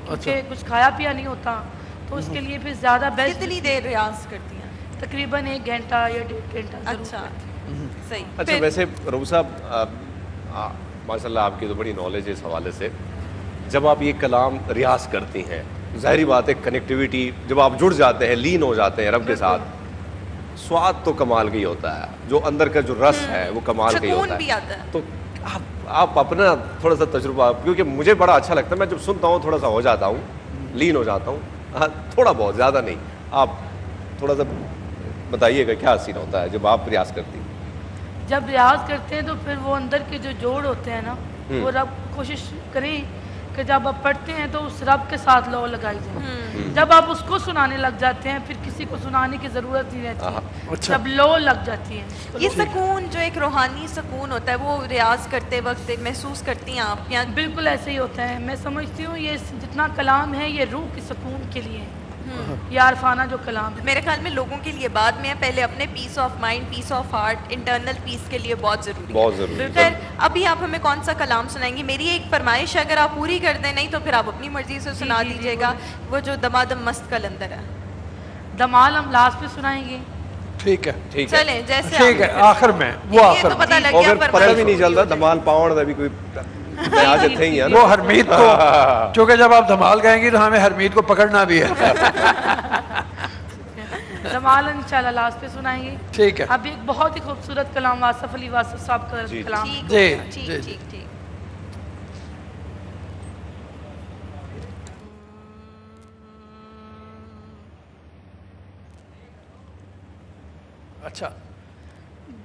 S9: کیونکہ کچھ کھایا پیا نہیں ہوتا, تو اس کے لیے پھر زیادہ بیسٹ.
S1: کتنی دیر ریاض کرتی ہیں؟
S9: تقریباً 1 گھنٹہ یا 1.5 گھنٹہ.
S1: اچھا صحیح.
S3: اچھا ویسے روح صاحب ماشاء اللہ آپ کی تو بڑی نالج ہے اس حوالے سے, جب آپ یہ کلام ریاض کرتی ہیں, ظاہری بات ہے کنیکٹیویٹی جب آپ جڑ جاتے ہیں, لین ہو جاتے ہیں رب کے ساتھ, سواد تو کمال کا ہی ہوتا ہے, جو اندر کا جو رس ہے وہ کمال کا ہی ہوتا ہے. تو آپ اپنا تھوڑا سا تجربہ, کیونکہ مجھے بڑا اچھا لگتا ہے, میں جب سنتا ہوں تھوڑا سا ہو جاتا ہوں, لین ہو جاتا ہوں, تھوڑا بہت, زیادہ نہیں. آپ تھوڑا سا بتائیے گا کیا سین ہوتا ہے جب آپ ریاض کرتی ہیں؟
S9: جب ریاض کرتے ہیں تو پھر وہ اندر کے جو جوڑ ہوتے ہیں نا, وہ رب کوشش کریں کہ جب آپ پڑھتے ہیں تو اس رب کے ساتھ لو لگائی جائے. جب آپ اس کو سنانے لگ جاتے ہیں پھر کسی کو سنانے کی ضرورت نہیں رہتی, جب لو لگ جاتی ہے.
S1: یہ سکون جو ایک روحانی سکون ہوتا ہے وہ ریاض کرتے وقت محسوس کرتی ہیں آپ؟
S9: بالکل ایسے ہی ہوتا ہے. میں سمجھتی ہوں یہ جتنا کلام ہے یہ روح کے سکون کے لیے ہے, یہ عارفانہ جو کلام ہے.
S1: میرے خیال میں لوگوں کے لیے بعد میں ہے, پہلے اپنے peace of mind, peace of heart, internal peace کے لیے بہت ضروری ہے. خیر ابھی آپ ہمیں کون سا کلام سنائیں گی؟ میری ایک فرمائش ہے, اگر آپ پوری کر دیں, نہیں تو پھر آپ اپنی مرضی سے سنا دیجیے گا, وہ جو دمادم مست کلندر ہے.
S9: دمال ہم لاسٹ پہ سنائیں گے.
S2: ٹھیک ہے
S1: چلیں جیسے
S2: ٹھیک ہے, آخر میں وہ آخر
S1: تو پتہ لگ گیا,
S3: پتہ بھی نہیں چلتا دمال پاؤنڈ ابھی کوئی
S2: وہ حرمید کو, چونکہ جب آپ دھمال گائیں گی تو ہمیں حرمید کو پکڑنا بھی ہے.
S9: دمال انشاءاللہ لاسٹ پہ سنائیں گے.
S2: ٹھیک ہے.
S9: اب ایک بہت ہی خوبصورت کلام واصف علی واصف صاحب کا کلام.
S1: ٹھیک.
S2: اچھا.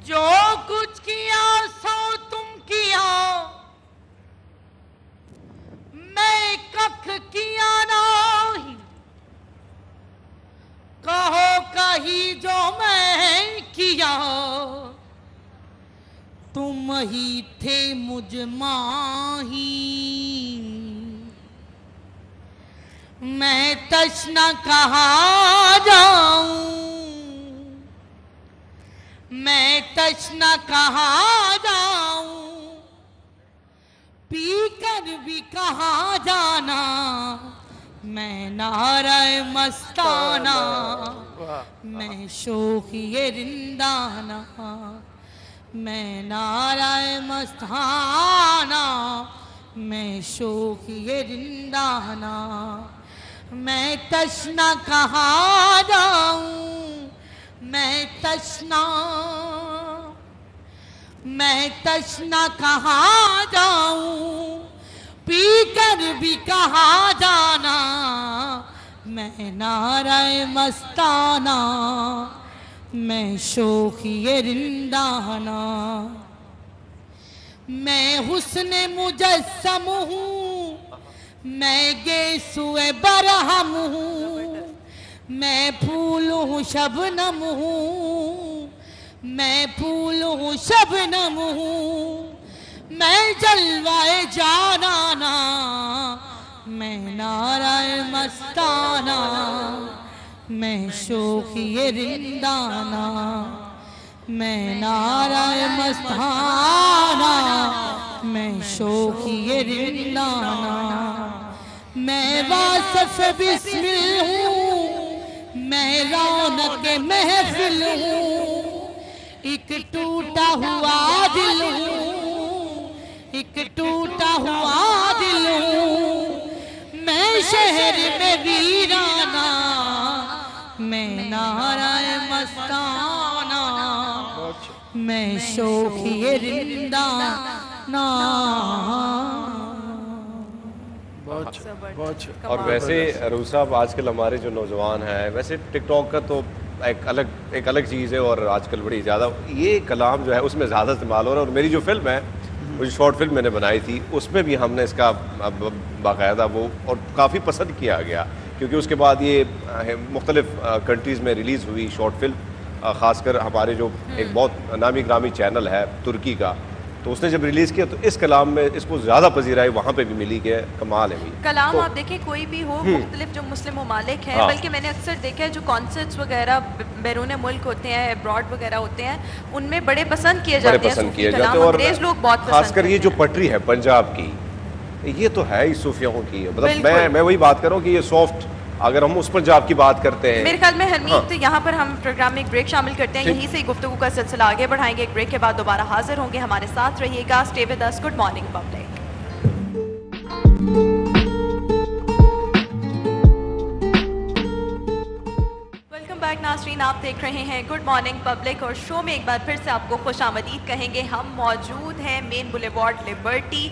S9: جو کچھ کیا سو تم کیا, میں ککھ کیا نہیں, کہو کہیں جو میں کیا, تم ہی تھے مجھ ماہی. میں تشنا کہاں جاؤں, میں تشنا کہاں جاؤں, پی کر بھی کہاں جانا, میں نعرہ مستانہ, میں شوخی رندانہ, میں نعرہ مستانہ, میں شوخی رندانہ. میں تشنا کہاں جاؤں, میں تشنا کہاں جاؤں, پی کر بھی کہاں جانا, میں نعرہ مستانہ, میں شوخی رندانہ. میں حسن مجسم ہوں, میں گیسوئے برہم ہوں, میں پھول ہوں شبنم ہوں, میں پھول ہوں شبنم ہوں, میں جلوہ جانانا, میں نعرہ مستانہ, میں شوخی رندانہ, میں نعرہ مستانہ, میں شوخی رندانہ. میں واصف بسمل ہوں, میں رونق محفل ہوں, ایک ٹوٹا ہوا دل ہوں, ایک ٹوٹا ہوا دل ہوں. میں شہر میں ویرانہ, میں نعرہ مستانہ, میں شوخی رندانہ.
S3: اور ویسے روح صاحب آج کل ہمارے جو نوجوان ہیں, ویسے ٹک ٹاک کا تو ایک الگ چیز ہے اور آج کل بڑی زیادہ یہ کلام جو ہے اس میں زیادہ استعمال ہو رہا ہے. اور میری جو فلم ہے وہ جو شارٹ فلم میں نے بنائی تھی اس میں بھی ہم نے اس کا باقاعدہ وہ اور کافی پسند کیا گیا, کیونکہ اس کے بعد یہ مختلف کنٹریز میں ریلیز ہوئی شارٹ فلم, خاص کر ہمارے جو ایک بہت نامی گرامی چینل ہے ترکی کا, تو اس نے جب ریلیز کیا تو اس کلام میں اس کو زیادہ پذیرائی وہاں پہ بھی ملی کہ کمال ہے بھی
S1: کلام. آپ دیکھیں کوئی بھی ہو مختلف جو مسلم ممالک ہیں, بلکہ میں نے اکثر دیکھا ہے جو کانسرٹس وغیرہ بیرون ملک ہوتے ہیں, ابراڈ وغیرہ ہوتے ہیں, ان میں بڑے پسند کیے جاتے ہیں کلام, انگریز لوگ بہت پسند
S3: خاص کر یہ جو پٹری ہے پنجاب کی, یہ تو ہے ہی صوفیاؤں کی, مطلب میں وہی بات کروں کہ یہ سافٹ, اگر ہم اس پنجاب کی بات کرتے ہیں.
S1: میرے خیال میں حمید یہاں پر ہم پروگرام میں ایک بریک شامل کرتے ہیں, یہیں سے گفتگو کا سلسلہ آگے بڑھائیں گے. ایک بریک کے بعد دوبارہ حاضر ہوں گے, ہمارے ساتھ رہیے گا. Stay with us. Good morning public. ناظرین آپ دیکھ رہے ہیں گڈ مارننگ پبلک, اور شو میں ایک بار پھر سے آپ کو خوش آمدید کہیں گے. ہم موجود ہیں مین بولیوارڈ لبرٹی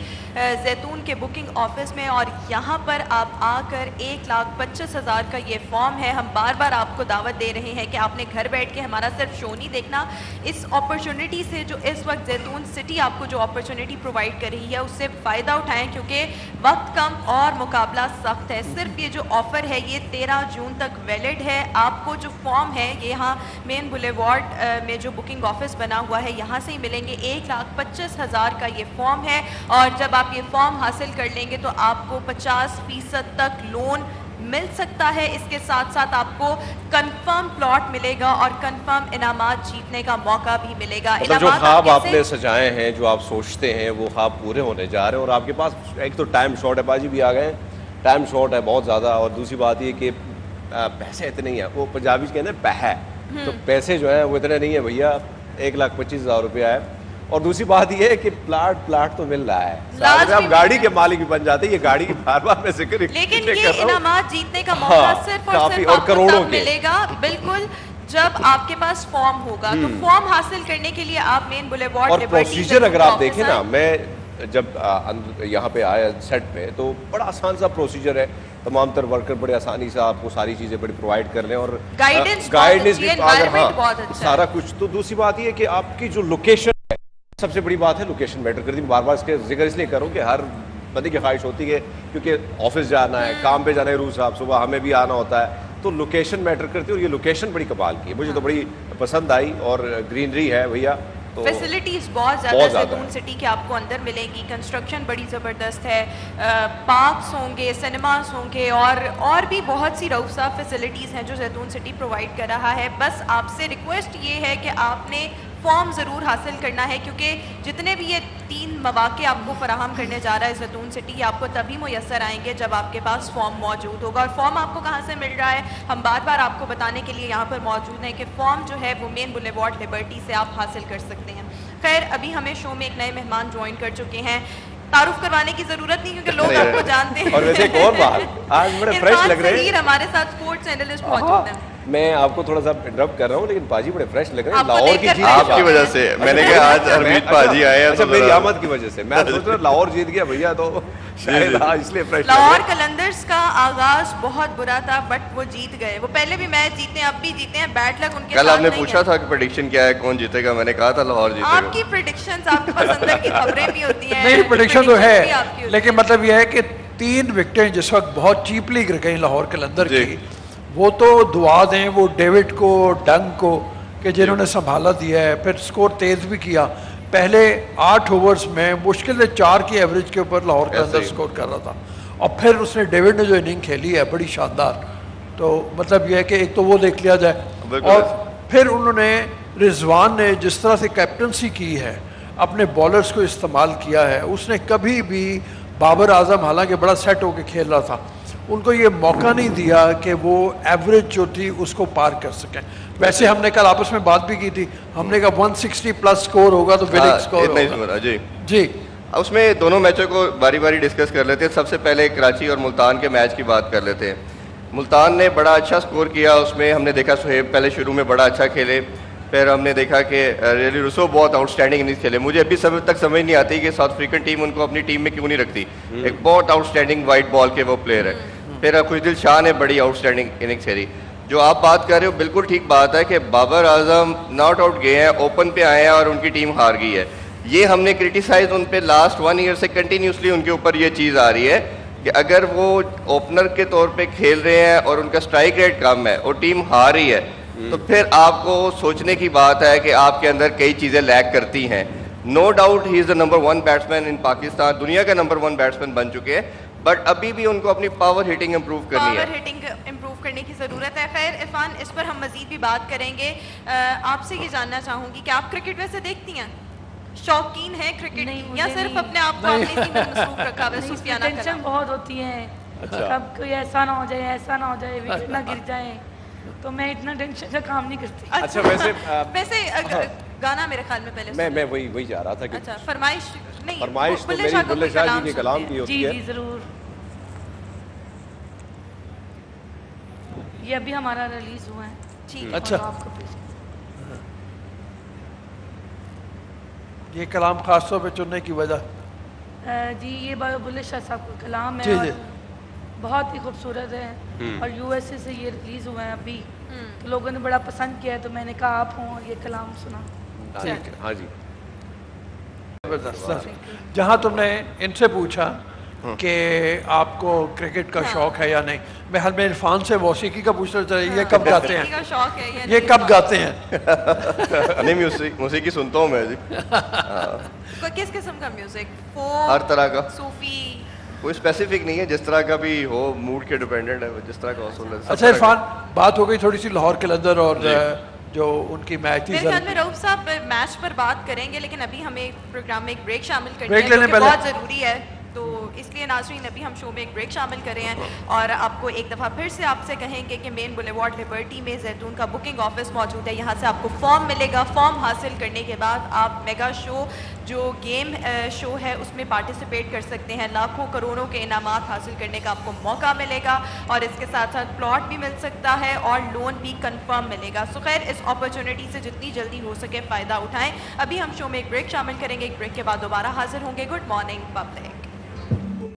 S1: زیتون کے بکنگ آفس میں, اور یہاں پر آپ آ کر 1,25,000 کا یہ فارم ہے. ہم بار بار آپ کو دعوت دے رہے ہیں کہ آپ نے گھر بیٹھ کے ہمارا صرف شو نہیں دیکھنا, اس اپرچونٹی سے جو اس وقت زیتون سٹی آپ کو جو اپرچونٹی پرووائڈ کر رہی ہے اس سے فائدہ اٹھائیں, کیونکہ وقت کم اور مقابلہ سخت ہے. صرف یہ جو آفر ہے یہ 13 جون تک ویلڈ ہے. آپ کو جو فارم ہے یہ یہاں مین بولیوارڈ میں جو بکنگ آفس بنا ہوا ہے یہاں سے ہی ملیں گے. 1,25,000 کا یہ فارم ہے, اور جب آپ یہ فارم حاصل کر لیں گے تو آپ کو 50% تک لون مل سکتا ہے. اس کے ساتھ ساتھ آپ کو کنفرم پلاٹ ملے گا اور کنفرم انعامات جیتنے کا موقع بھی ملے گا.
S3: مطلب جو خواب آپ نے سجائے ہیں, جو آپ سوچتے ہیں, وہ خواب پورے ہونے جا رہے ہیں. اور آپ کے پاس ایک تو ٹائم شارٹ ہے, باجی بھی آ گئے ہیں, ٹائم شارٹ ہے بہت زیادہ, اور دوسری بات یہ کہ پیسے اتنے ہی ہیں. وہ پنجابی کہتے ہیں پہ ہے, تو پیسے جو ہیں وہ اتنے نہیں ہیں بھیا, 1,25,000 روپیہ ہے. اور دوسری بات یہ ہے کہ پلاٹ تو مل رہا ہے, آپ گاڑی کے مالک بھی بن جاتے ہیں. یہ گاڑی کی بار بار میں ذکر,
S1: لیکن یہ انعامات جیتنے کا موقع صرف اور صرف آپ کو تب ملے گا بالکل جب آپ کے پاس فارم ہوگا. تو فارم حاصل کرنے کے لیے آپ مین بولیوارڈ
S3: اور پروسیجر اگر آپ دیکھیں نا, میں جب یہاں پہ آیا سیٹ پہ تو بڑا آسان سا پروسیجر ہے. تمام تر ورکر بڑے آسانی سے آپ کو ساری چیزیں بڑی پرووائڈ کر رہے ہیں, اور گائیڈنس بھی سارا کچھ. تو دوسری بات یہ کہ آپ کی جو لوکیشن ہے, سب سے بڑی بات ہے لوکیشن میٹر کرتی ہے. بار بار اس کے ذکر اس لیے کروں کہ ہر بندے کی خواہش ہوتی ہے کیونکہ آفس جانا ہے, کام پہ جانا ہے, روز صاحب صبح ہمیں بھی آنا ہوتا ہے, تو لوکیشن میٹر کرتی ہے. اور یہ لوکیشن بڑی کمال کی ہے, مجھے تو بڑی پسند آئی. اور گرینری ہے بھیا,
S1: فیسلٹیز بہت زیادہ زیتون سٹی کے آپ کو اندر ملیں گی. کنسٹرکشن بڑی زبردست ہے, پارکس ہوں گے, سنیماز ہوں گے, اور بھی بہت سی روسا فیسلٹیز ہیں جو زیتون سٹی پرووائڈ کر رہا ہے. بس آپ سے ریکویسٹ یہ ہے کہ آپ نے فارم ضرور حاصل کرنا ہے, کیونکہ جتنے بھی یہ 3 مواقع آپ کو فراہم کرنے جا رہا ہے زیتون سٹی, آپ کو تبھی میسر آئیں گے جب آپ کے پاس فارم موجود ہوگا. اور فارم آپ کو کہاں سے مل رہا ہے, ہم بار بار آپ کو بتانے کے لیے یہاں پر موجود ہیں کہ فارم جو ہے وہ مین بولیوارڈ لبرٹی سے آپ حاصل کر سکتے ہیں. خیر, ابھی ہمیں شو میں ایک نئے مہمان جوائن کر چکے ہیں. تعارف کروانے کی ضرورت نہیں کیونکہ لوگ آپ کو جانتے ہیں.
S3: اور ویسے ایک اور بات, آج بڑے فریش لگ رہے ہیں.
S1: ہمارے ساتھ اسپورٹس اینالسٹ موجود ہیں.
S3: میں آپ کو تھوڑا سا انٹرپٹ کر رہا ہوں, لیکن باجی بڑے فریش لگ رہے ہیں. لاہور کی جیت
S10: آپ کی وجہ سے میں نے کہا آج حمید باجی آئے ہیں,
S3: اچھا میری آمد کی وجہ سے میں سوچ رہا لاہور جیت گیا بھیا, تو شاید اس لیے فریش.
S1: لاہور قلندرز کا آغاز بہت برا تھا بٹ وہ جیت گئے. وہ پہلے بھی میچ جیتے ہیں, اب بھی جیتے ہیں. بیڈ لک ان کے ساتھ.
S10: کل آپ نے پوچھا تھا کہ پریڈکشن کیا ہے, کون جیتے گا, میں نے کہا تھا لاہور جیتے گا.
S1: آپ کی پریڈکشنز آپ کے پاس اندر کی خبریں بھی ہوتی ہیں.
S2: نہیں, پریڈکشن تو ہے, لیکن مطلب یہ ہے کہ 3 وکٹیں جس وقت بہت چیپلی گر گئیں لاہور قلندر کی, وہ تو دعا دیں وہ ڈیوڈ کو, ڈنگ کو, کہ جنہوں نے سنبھالا دیا ہے. پھر سکور تیز بھی کیا. پہلے 8 اوورز میں مشکل سے 4 کی ایوریج کے اوپر لاہور قلندر سکور کر رہا تھا, اور پھر اس نے ڈیوڈ نے جو اننگ کھیلی ہے بڑی شاندار. تو مطلب یہ ہے کہ ایک تو وہ دیکھ لیا جائے, اور پھر انہوں نے رضوان نے جس طرح سے کیپٹنسی کی ہے, اپنے بالرز کو استعمال کیا ہے. اس نے کبھی بھی بابر اعظم حالانکہ بڑا سیٹ ہو کے کھیل رہا تھا, ان کو یہ موقع نہیں دیا کہ وہ ایوریج جو تھی اس کو پار کر سکیں. ویسے ہم نے کل آپس میں بات بھی کی تھی, ہم نے کہا 160 پلس سکور ہوگا تو وننگ سکور ہوگا.
S10: جی اس میں دونوں میچوں کو باری باری ڈسکس کر لیتے ہیں. سب سے پہلے کراچی اور ملتان کے میچ کی بات کر لیتے ہیں. ملتان نے بڑا اچھا سکور کیا, اس میں ہم نے دیکھا سہیب پہلے شروع میں بڑا اچھا کھیلے, پھر ہم نے دیکھا کہ ریلی روسو بہت آؤٹ اسٹینڈنگ اننگز کھیلے. مجھے ابھی تک سمجھ نہیں آتی کہ ساؤتھ افریقن ٹیم ان کو اپنی ٹیم میں کیوں نہیں رکھتی. ایک بہت آؤٹ اسٹینڈنگ وائٹ بال کے وہ پلیئر ہے. پھر خوشدل شاہ نے بڑی آؤٹ اسٹینڈنگ اننگز کھیلی. جو آپ بات کر رہے ہو بالکل ٹھیک بات ہے کہ بابر اعظم ناٹ آؤٹ گئے ہیں, اوپن پہ آئے ہیں اور ان کی ٹیم ہار گئی ہے. یہ ہم نے کرٹیسائز ان پہ لاسٹ 1 ایئر سے کنٹینیوسلی ان کے اوپر یہ چیز آ رہی ہے کہ اگر وہ اوپنر کے طور پہ کھیل رہے ہیں اور ان کا اسٹرائک ریٹ کم ہے اور ٹیم ہار رہی ہے, تو پھر آپ کو سوچنے کی بات ہے کہ آپ کے اندر کئی چیزیں لیک کرتی ہیں. No doubt he is the number 1 batsman in Pakistan, دنیا کا نمبر 1 بیٹسمین بن چکے ہیں, بٹ ابھی بھی ان کو اپنی پاور ہٹنگ امپروو کرنی ہے.
S1: پاور ہٹنگ امپروو کرنے کی ضرورت ہے. خیر عرفان, اس پر ہم مزید بھی بات کریں گے. آپ سے یہ جاننا چاہوں گی کہ آپ کرکٹ ویسے دیکھتی ہیں, شوقین ہیں کرکٹ کی, یا صرف اپنے آپ کو اپنی ٹیم میں مصروف رکھا ہوا ہے؟ صوفیانہ
S9: ٹینشن بہت ہوتی ہے, کب کوئی ایسا نہ ہو جائے, ایسا نہ ہو جائے, وکٹ نہ گر جائے, تو میں اتنا ٹینشن کا کام نہیں کرتی.
S3: اچھا
S1: ویسے گانا میرے خیال میں پہلے
S3: میں وہی جا رہا تھا کہ
S1: اچھا فرمائش نہیں,
S3: فرمائش تو میری بلے شاہ جی کے کلام کی ہوتی ہے.
S9: جی ضرور. یہ ابھی ہمارا ریلیز ہوا ہے. ٹھیک.
S2: اچھا,
S9: آپ کو
S2: یہ کلام خاص طور پہ چننے کی وجہ؟
S9: جی یہ بلے شاہ صاحب کا کلام ہے, اور بہت ہی خوبصورت ہے, اور یو ایس اے سے یہ ریلیز ہوا ہے ابھی, تو لوگوں نے بڑا پسند کیا ہے, تو میں نے کہا آپ ہوں اور یہ کلام سنا.
S3: ہاں جی.
S2: جہاں تم نے ان سے پوچھا کہ آپ کو کرکٹ کا شوق ہے یا نہیں, میں حل میں عرفان سے موسیقی کا پوچھنا چاہیے, یہ کب گاتے ہیں, یہ کب گاتے ہیں؟
S10: نہیں موسیقی سنتا ہوں میں جی.
S1: کس قسم کا میوزک؟
S10: ہر طرح کا,
S1: صوفی,
S10: کوئی اسپیسیفک نہیں ہے, جس طرح کا بھی ہو, موڈ کے ڈیپینڈنٹ ہے, جس طرح کا ہو سن لیتے.
S2: اچھا عرفان, بات ہو گئی تھوڑی سی لاہور قلندر اور جو ان کی میچ تھی.
S1: میرے خیال میں رؤف صاحب میچ پر بات کریں گے, لیکن ابھی ہمیں پروگرام میں ایک بریک شامل کرنی ہے جو کہ بہت ضروری ہے, تو اس لیے ناظرین ابھی ہم شو میں ایک بریک شامل کر رہے ہیں, اور آپ کو ایک دفعہ پھر سے آپ سے کہیں گے کہ مین بولیوارڈ لبرٹی میں زیتون کا بکنگ آفس موجود ہے, یہاں سے آپ کو فارم ملے گا. فارم حاصل کرنے کے بعد آپ میگا شو جو گیم شو ہے اس میں پارٹیسپیٹ کر سکتے ہیں, لاکھوں کروڑوں کے انعامات حاصل کرنے کا آپ کو موقع ملے گا, اور اس کے ساتھ ساتھ پلاٹ بھی مل سکتا ہے اور لون بھی کنفرم ملے گا. سو خیر اس اپرچونٹی سے جتنی جلدی ہو سکے فائدہ اٹھائیں. ابھی ہم شو میں ایک بریک شامل کریں گے, ایک بریک کے بعد دوبارہ حاضر ہوں گے. Good morning public.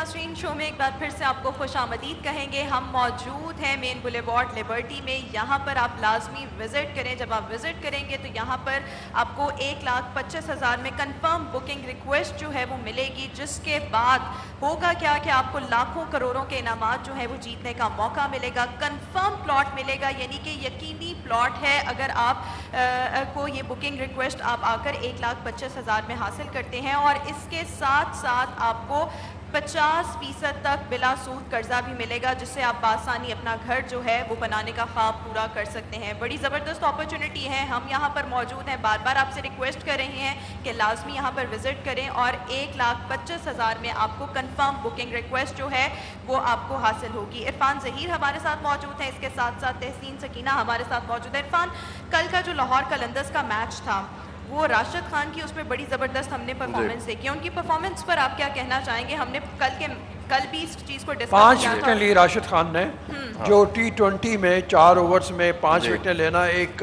S1: ناظرین شو میں ایک بار پھر سے آپ کو خوش آمدید کہیں گے. ہم موجود ہیں مین بولیوارڈ لبرٹی میں, یہاں پر آپ لازمی وزٹ کریں. جب آپ وزٹ کریں گے تو یہاں پر آپ کو 1,25,000 میں کنفرم بکنگ ریکویسٹ جو ہے وہ ملے گی, جس کے بعد ہوگا کیا کہ آپ کو لاکھوں کروڑوں کے انعامات جو ہے وہ جیتنے کا موقع ملے گا. کنفرم پلاٹ ملے گا, یعنی کہ یقینی پلاٹ ہے. اگر آپ کو یہ بکنگ ریکویسٹ آپ آ کر 1,25,000 میں حاصل کرتے ہیں, اور اس کے ساتھ ساتھ آپ کو 50% تک بلا سود قرضہ بھی ملے گا, جس سے آپ بآسانی اپنا گھر جو ہے وہ بنانے کا خواب پورا کر سکتے ہیں. بڑی زبردست اپرچونٹی ہے, ہم یہاں پر موجود ہیں, بار بار آپ سے ریکویسٹ کر رہے ہیں کہ لازمی یہاں پر وزٹ کریں, اور 1,25,000 میں آپ کو کنفرم بکنگ ریکویسٹ جو ہے وہ آپ کو حاصل ہوگی. عرفان ظہیر ہمارے ساتھ موجود ہیں, اس کے ساتھ ساتھ تحسین سکینہ ہمارے ساتھ موجود ہے. عرفان, کل کا جو لاہور قلندرز کا میچ تھا وہ راشد خان کی اس میں بڑی زبردست ہم نے پرفارمنس دیکھی, ان کی پرفارمنس پر آپ کیا کہنا چاہیں گے؟ ہم نے کل بھی اس چیز کو ڈسکس
S2: 5 وکٹیں لی راشد خان نے, جو T20 میں 4 اوورز میں 5 وکٹیں لینا ایک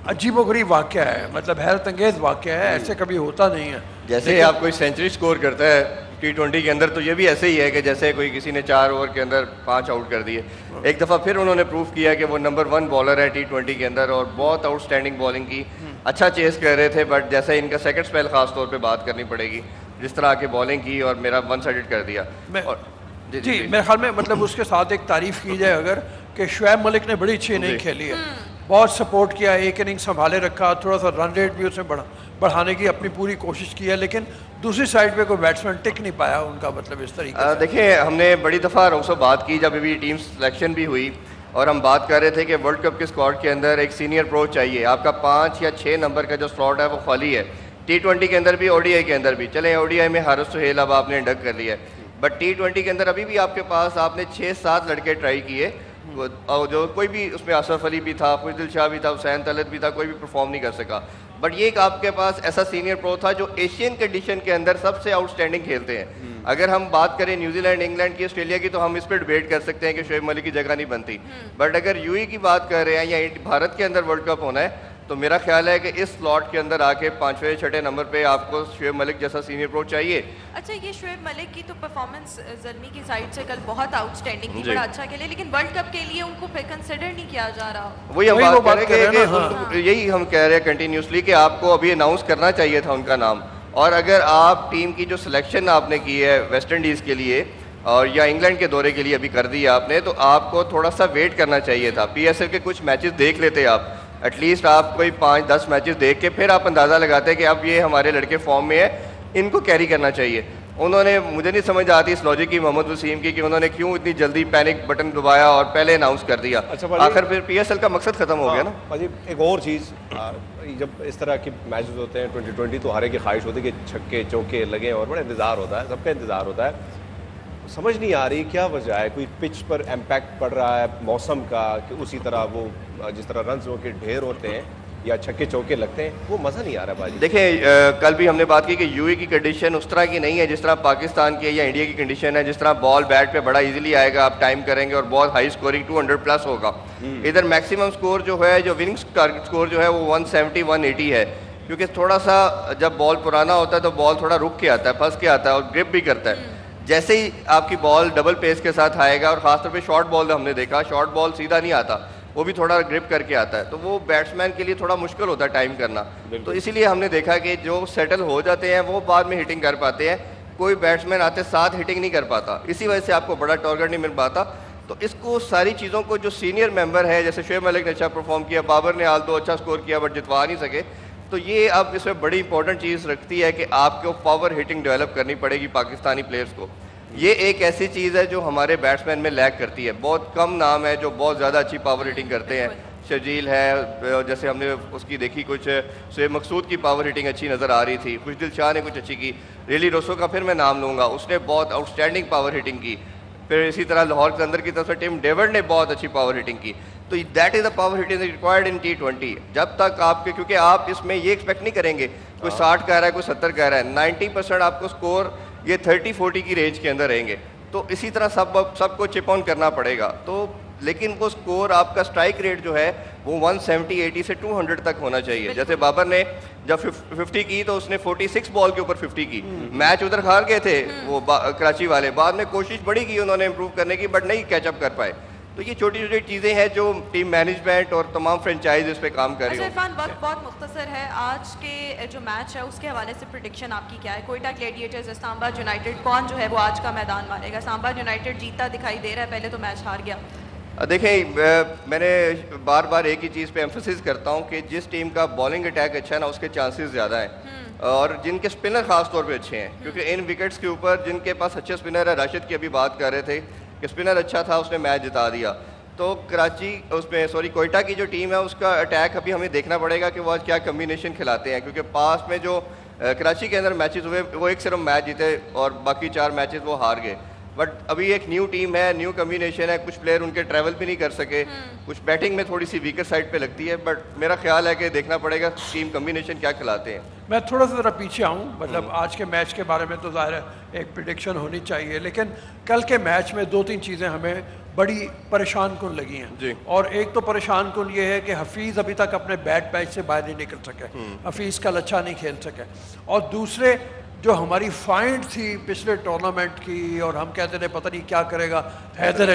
S2: عجیب و غریب واقعہ ہے, مطلب حیرت انگیز واقعہ ہے, ایسے کبھی ہوتا نہیں ہے.
S10: جیسے آپ کوئی سینچری سکور کرتا ہے T20 کے اندر, تو یہ بھی ایسے ہی ہے کہ جیسے کوئی کسی نے 4 اوور کے اندر 5 آؤٹ کر دیے. ایک دفعہ پھر انہوں نے پروف کیا کہ وہ نمبر 1 بالر ہے T20 کے اندر, اور بہت آؤٹ اسٹینڈنگ بالنگ کی, اچھا چیز کر رہے تھے. بٹ جیسے ان کا سیکنڈ اسپیل خاص طور پہ بات کرنی پڑے گی, جس طرح کی بالنگ کی اور میرا 1 سائیڈڈ کر دیا.
S2: جی میرے خیال میں مطلب اس کے ساتھ ایک تعریف کی جائے اگر, کہ شعیب ملک نے بڑی اچھی اننگ کھیلی ہے, بہت سپورٹ کیا, ایک اننگ سنبھالے رکھا, تھوڑا سا رن ریٹ بھی اس نے بڑھانے کی اپنی پوری کوشش کی ہے, لیکن دوسری سائڈ پہ کوئی بیٹسمین ٹک نہیں پایا ان کا, مطلب اس طریقے سے.
S10: دیکھیں ہم نے بڑی دفعہ روسو بات کی جب ابھی ٹیم سلیکشن بھی ہوئی, اور ہم بات کر رہے تھے کہ ورلڈ کپ کے اسکواڈ کے اندر ایک سینئر پرو چاہیے. آپ کا 5 یا 6 نمبر کا جو سلاٹ ہے وہ خالی ہے, T20 کے اندر بھی, ODI کے اندر بھی. چلیں ODI میں حارث سہیل اب آپ نے انڈک کر لیا ہے, بٹ T20 کے اندر ابھی بھی آپ کے پاس آپ نے 6-7 لڑکے ٹرائی کیے, جو کوئی بھی اس میں اشرف علی بھی تھا, فضل شاہ بھی تھا, حسین طلعت بھی تھا, کوئی بھی پرفارم نہیں کر سکا. بٹ یہ ایک آپ کے پاس ایسا سینئر پرو تھا جو ایشین کنڈیشن کے اندر سب سے آؤٹ اسٹینڈنگ کھیلتے ہیں. اگر ہم بات کریں نیوزی لینڈ, انگلینڈ کی, آسٹریلیا کی, تو ہم اس پہ ڈیبیٹ کر سکتے ہیں کہ شعیب ملک کی جگہ نہیں بنتی. بٹ اگر UAE کی بات کر رہے ہیں یا بھارت کے اندر ورلڈ کپ ہونا ہے, تو میرا خیال ہے کہ اس سلاٹ کے اندر آ کے 5ویں 6ٹھے نمبر پہ آپ کو شعیب ملک جیسا سینئر پرو چاہیے.
S1: اچھا یہ شعیب ملک کی تو پرفارمنس زلمی کی سائڈ سے کل بہت آؤٹ اسٹینڈنگ تھی, بڑا اچھا کھیلے, لیکن ورلڈ کپ کے لیے ان کو پھر کنسیڈر نہیں کیا جا رہا.
S10: وہی ہم بات کر رہے ہیں کہ یہی ہم کہہ رہے ہیں کنٹینیوسلی کہ آپ کو ابھی اناؤنس کرنا چاہیے تھا ان کا نام. اور اگر آپ ٹیم کی جو سلیکشن آپ نے کی ہے ویسٹ انڈیز کے لیے اور یا انگلینڈ کے دورے کے لیے ابھی کر دی آپ نے, تو آپ کو تھوڑا سا ویٹ کرنا چاہیے تھا. پی ایس ایل کے کچھ میچز دیکھ لیتے آپ, ایٹ لیسٹ آپ کوئی 5-10 میچز دیکھ کے پھر آپ اندازہ لگاتے کہ اب یہ ہمارے لڑکے فارم میں ہیں, ان کو کیری کرنا چاہیے. انہوں نے, مجھے نہیں سمجھ آتی اس لاجک کی محمد وسیم کی کہ انہوں نے کیوں اتنی جلدی پینک بٹن دبایا اور پہلے اناؤنس کر دیا. آخر پھر پی ایس ایل کا مقصد ختم ہو گیا نا.
S3: بھاجی ایک اور چیز, جب اس طرح کے میچز ہوتے ہیں 2020 تو ہر ایک کی خواہش ہوتی ہے کہ چھکے چوکے لگیں اور بڑا انتظار ہوتا ہے, سب کا انتظار ہوتا ہے. سمجھ نہیں آ رہی کیا وجہ ہے, کوئی پچ پر امپیکٹ پڑ رہا ہے موسم کا کہ اسی طرح وہ جس طرح رنز کے ڈھیر ہوتے ہیں یا چھکے چوکے لگتے ہیں, وہ مزہ نہیں آ رہا بھاجی.
S10: دیکھیں کل بھی ہم نے بات کی کہ یو اے کی کنڈیشن اس طرح کی نہیں ہے جس طرح پاکستان کی یا انڈیا کی کنڈیشن ہے, جس طرح بال بیٹ پہ بڑا ایزیلی آئے گا, آپ ٹائم کریں گے اور بہت ہائی اسکورنگ 200+ ہوگا. ادھر میکسیمم اسکور جو ہے, جو وننگ ٹارگٹ اسکور جو ہے وہ 170-180 ہے, کیونکہ تھوڑا سا جب بال پرانا ہوتا ہے تو بال تھوڑا رک کے آتا ہے, پھنس کے آتا ہے اور گرپ بھی کرتا ہے. جیسے ہی آپ کی بال ڈبل پیس کے ساتھ آئے گا, اور خاص طور پہ شارٹ بال ہم نے دیکھا, شارٹ بال سیدھا نہیں آتا, وہ بھی تھوڑا گرپ کر کے آتا ہے, تو وہ بیٹسمین کے لیے تھوڑا مشکل ہوتا ہے ٹائم کرنا. تو اسی لیے ہم نے دیکھا کہ جو سیٹل ہو جاتے ہیں وہ بعد میں ہٹنگ کر پاتے ہیں, کوئی بیٹسمین آتے ساتھ ہٹنگ نہیں کر پاتا, اسی وجہ سے آپ کو بڑا ٹارگٹ نہیں مل پاتا. تو اس کو ساری چیزوں کو جو سینئر ممبر ہے, جیسے شعیب ملک نے اچھا پرفارم کیا, بابر نے آل تو اچھا اسکور کیا بٹ جتوا نہیں سکے, تو یہ اب اس میں بڑی امپورٹنٹ چیز رکھتی ہے کہ آپ کو پاور ہٹنگ ڈیولپ کرنی پڑے گی پاکستانی پلیئرس کو. یہ ایک ایسی چیز ہے جو ہمارے بیٹسمین میں لیک کرتی ہے. بہت کم نام ہے جو بہت زیادہ اچھی پاور ہٹنگ کرتے ہیں. شرجیل ہے, جیسے ہم نے اس کی دیکھی, کچھ شعیب مقصود کی پاور ہٹنگ اچھی نظر آ رہی تھی, خوش دل شاہ نے کچھ اچھی کی, ریلی روسو کا پھر میں نام لوں گا, اس نے بہت آؤٹ اسٹینڈنگ پاور ہٹنگ کی. پھر اسی طرح لاہور کے اندر کی طرف سے ٹیم ڈیوڈ نے بہت اچھی پاور ہٹنگ کی. تو that is the power hitting required in T20. جب تک آپ کے, کیونکہ آپ اس میں یہ ایکسپیکٹ نہیں کریں گے کوئی 60 کہہ رہا ہے کوئی 70 کہہ رہا ہے, 90% آپ کو اسکور یہ 30-40 کی رینج کے اندر رہیں گے. تو اسی طرح سب کو چپ آن کرنا پڑے گا. تو لیکن وہ اسکور آپ کا اسٹرائک ریٹ جو ہے وہ 170-80 سے 200 تک ہونا چاہیے. جیسے بابر نے جب 50 کی تو اس نے 46 بال کے اوپر 50 کی. میچ ادھر ہار گئے تھے وہ کراچی والے, بعد میں کوشش بڑی کی انہوں نے امپروو کرنے کی بٹ نہیں کیچ اپ کر پائے. تو یہ چھوٹی چھوٹی چیزیں ہیں جو ٹیم مینجمنٹ اور تمام فرینچائز اس پہ کام کر رہی ہیں.
S1: عرفان وقت بہت مختصر ہے, آج کے جو میچ ہے اس کے حوالے سے پریڈکشن آپ کی کیا ہے؟ کوئٹہ گلیڈیٹرز, اسلام آباد یونائٹیڈ, کون جو ہے وہ آج کا میدان مارے گا؟ اسلام آباد یونائٹیڈ جیتا دکھائی دے رہا ہے, پہلے تو میچ ہار گیا.
S10: دیکھیں میں نے بار بار ایک ہی چیز پہ ایمفسس کرتا ہوں کہ جس ٹیم کا بالنگ اٹیک اچھا ہے نا اس کے چانسز زیادہ ہیں, اور جن کے اسپنر خاص طور پہ اچھے ہیں, کیونکہ ان وکٹس کے اوپر جن کے پاس اچھے اسپنر ہے, راشد کی ابھی بات کر رہے تھے کہ اسپنر اچھا تھا, اس نے میچ جتا دیا. تو کراچی اس میں کوئٹہ کی جو ٹیم ہے اس کا اٹیک ابھی ہمیں دیکھنا پڑے گا کہ وہ آج کیا کمبینیشن کھلاتے ہیں, کیونکہ پاس میں جو کراچی کے اندر میچز ہوئے وہ ایک صرف میچ جیتے اور باقی 4 میچز وہ ہار گئے. بٹ ابھی ایک نیو ٹیم ہے, نیو کمبینیشن ہے, کچھ پلیئر ان کے ٹریول بھی نہیں کر سکے, کچھ بیٹنگ میں تھوڑی سی ویکر سائڈ پہ لگتی ہے, بٹ میرا خیال ہے کہ دیکھنا پڑے گا ٹیم کمبینیشن کیا کھلاتے ہیں.
S2: میں تھوڑا سا ذرا پیچھے آؤں, مطلب آج کے میچ کے بارے میں تو ظاہر ہے ایک پریڈکشن ہونی چاہیے, لیکن کل کے میچ میں 2-3 چیزیں ہمیں بڑی پریشان کن لگی ہیں
S10: جی.
S2: اور ایک تو پریشان کن یہ ہے کہ حفیظ ابھی تک اپنے بیٹ پیچ سے باہر نہیں نکل سکے, حفیظ کل اچھا نہیں کھیل سکے, اور دوسرے جو ہماری فائنڈ تھی پچھلے ٹورنامنٹ کی اور ہم کہتے تھے پتہ نہیں کیا کرے گا, حیدر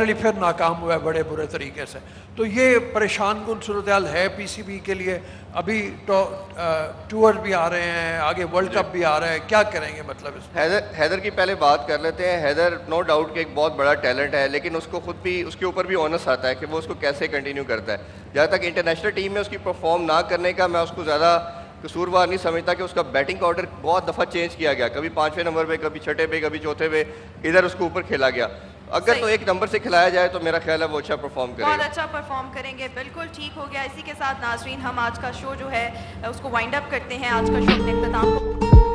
S2: علی پھر ناکام ہوا ہے بڑے برے طریقے سے. تو یہ پریشان کن صورتحال ہے پی سی بی کے لیے. ابھی ٹور بھی آ رہے ہیں, آگے ورلڈ کپ بھی آ رہا ہے, کیا کریں گے مطلب اس میں؟
S10: حیدر کی پہلے بات کر لیتے ہیں. حیدر نو ڈاؤٹ کہ ایک بہت بڑا ٹیلنٹ ہے, لیکن اس کو خود بھی اس کے اوپر بھی اونس آتا ہے کہ وہ اس کو کیسے کنٹینیو کرتا ہے. جہاں تک انٹرنیشنل ٹیم میں اس کی پرفارم نہ کرنے کا میں اس کو زیادہ قصوروار نہیں سمجھتا کہ اس کا بیٹنگ کا آرڈر بہت دفعہ چینج کیا گیا, کبھی 5ویں نمبر پہ, کبھی 6 پہ, کبھی 4 پہ, ادھر اس کو اوپر کھیلا گیا. اگر تو ایک نمبر سے کھلایا جائے تو میرا خیال ہے وہ اچھا پرفارم کرے گا,
S1: بہت اچھا پرفارم کریں گے. بالکل ٹھیک ہو گیا. اسی کے ساتھ ناظرین ہم آج کا شو جو ہے اس کو وائنڈ اپ کرتے ہیں. آج کا شو اپنے اختتام کو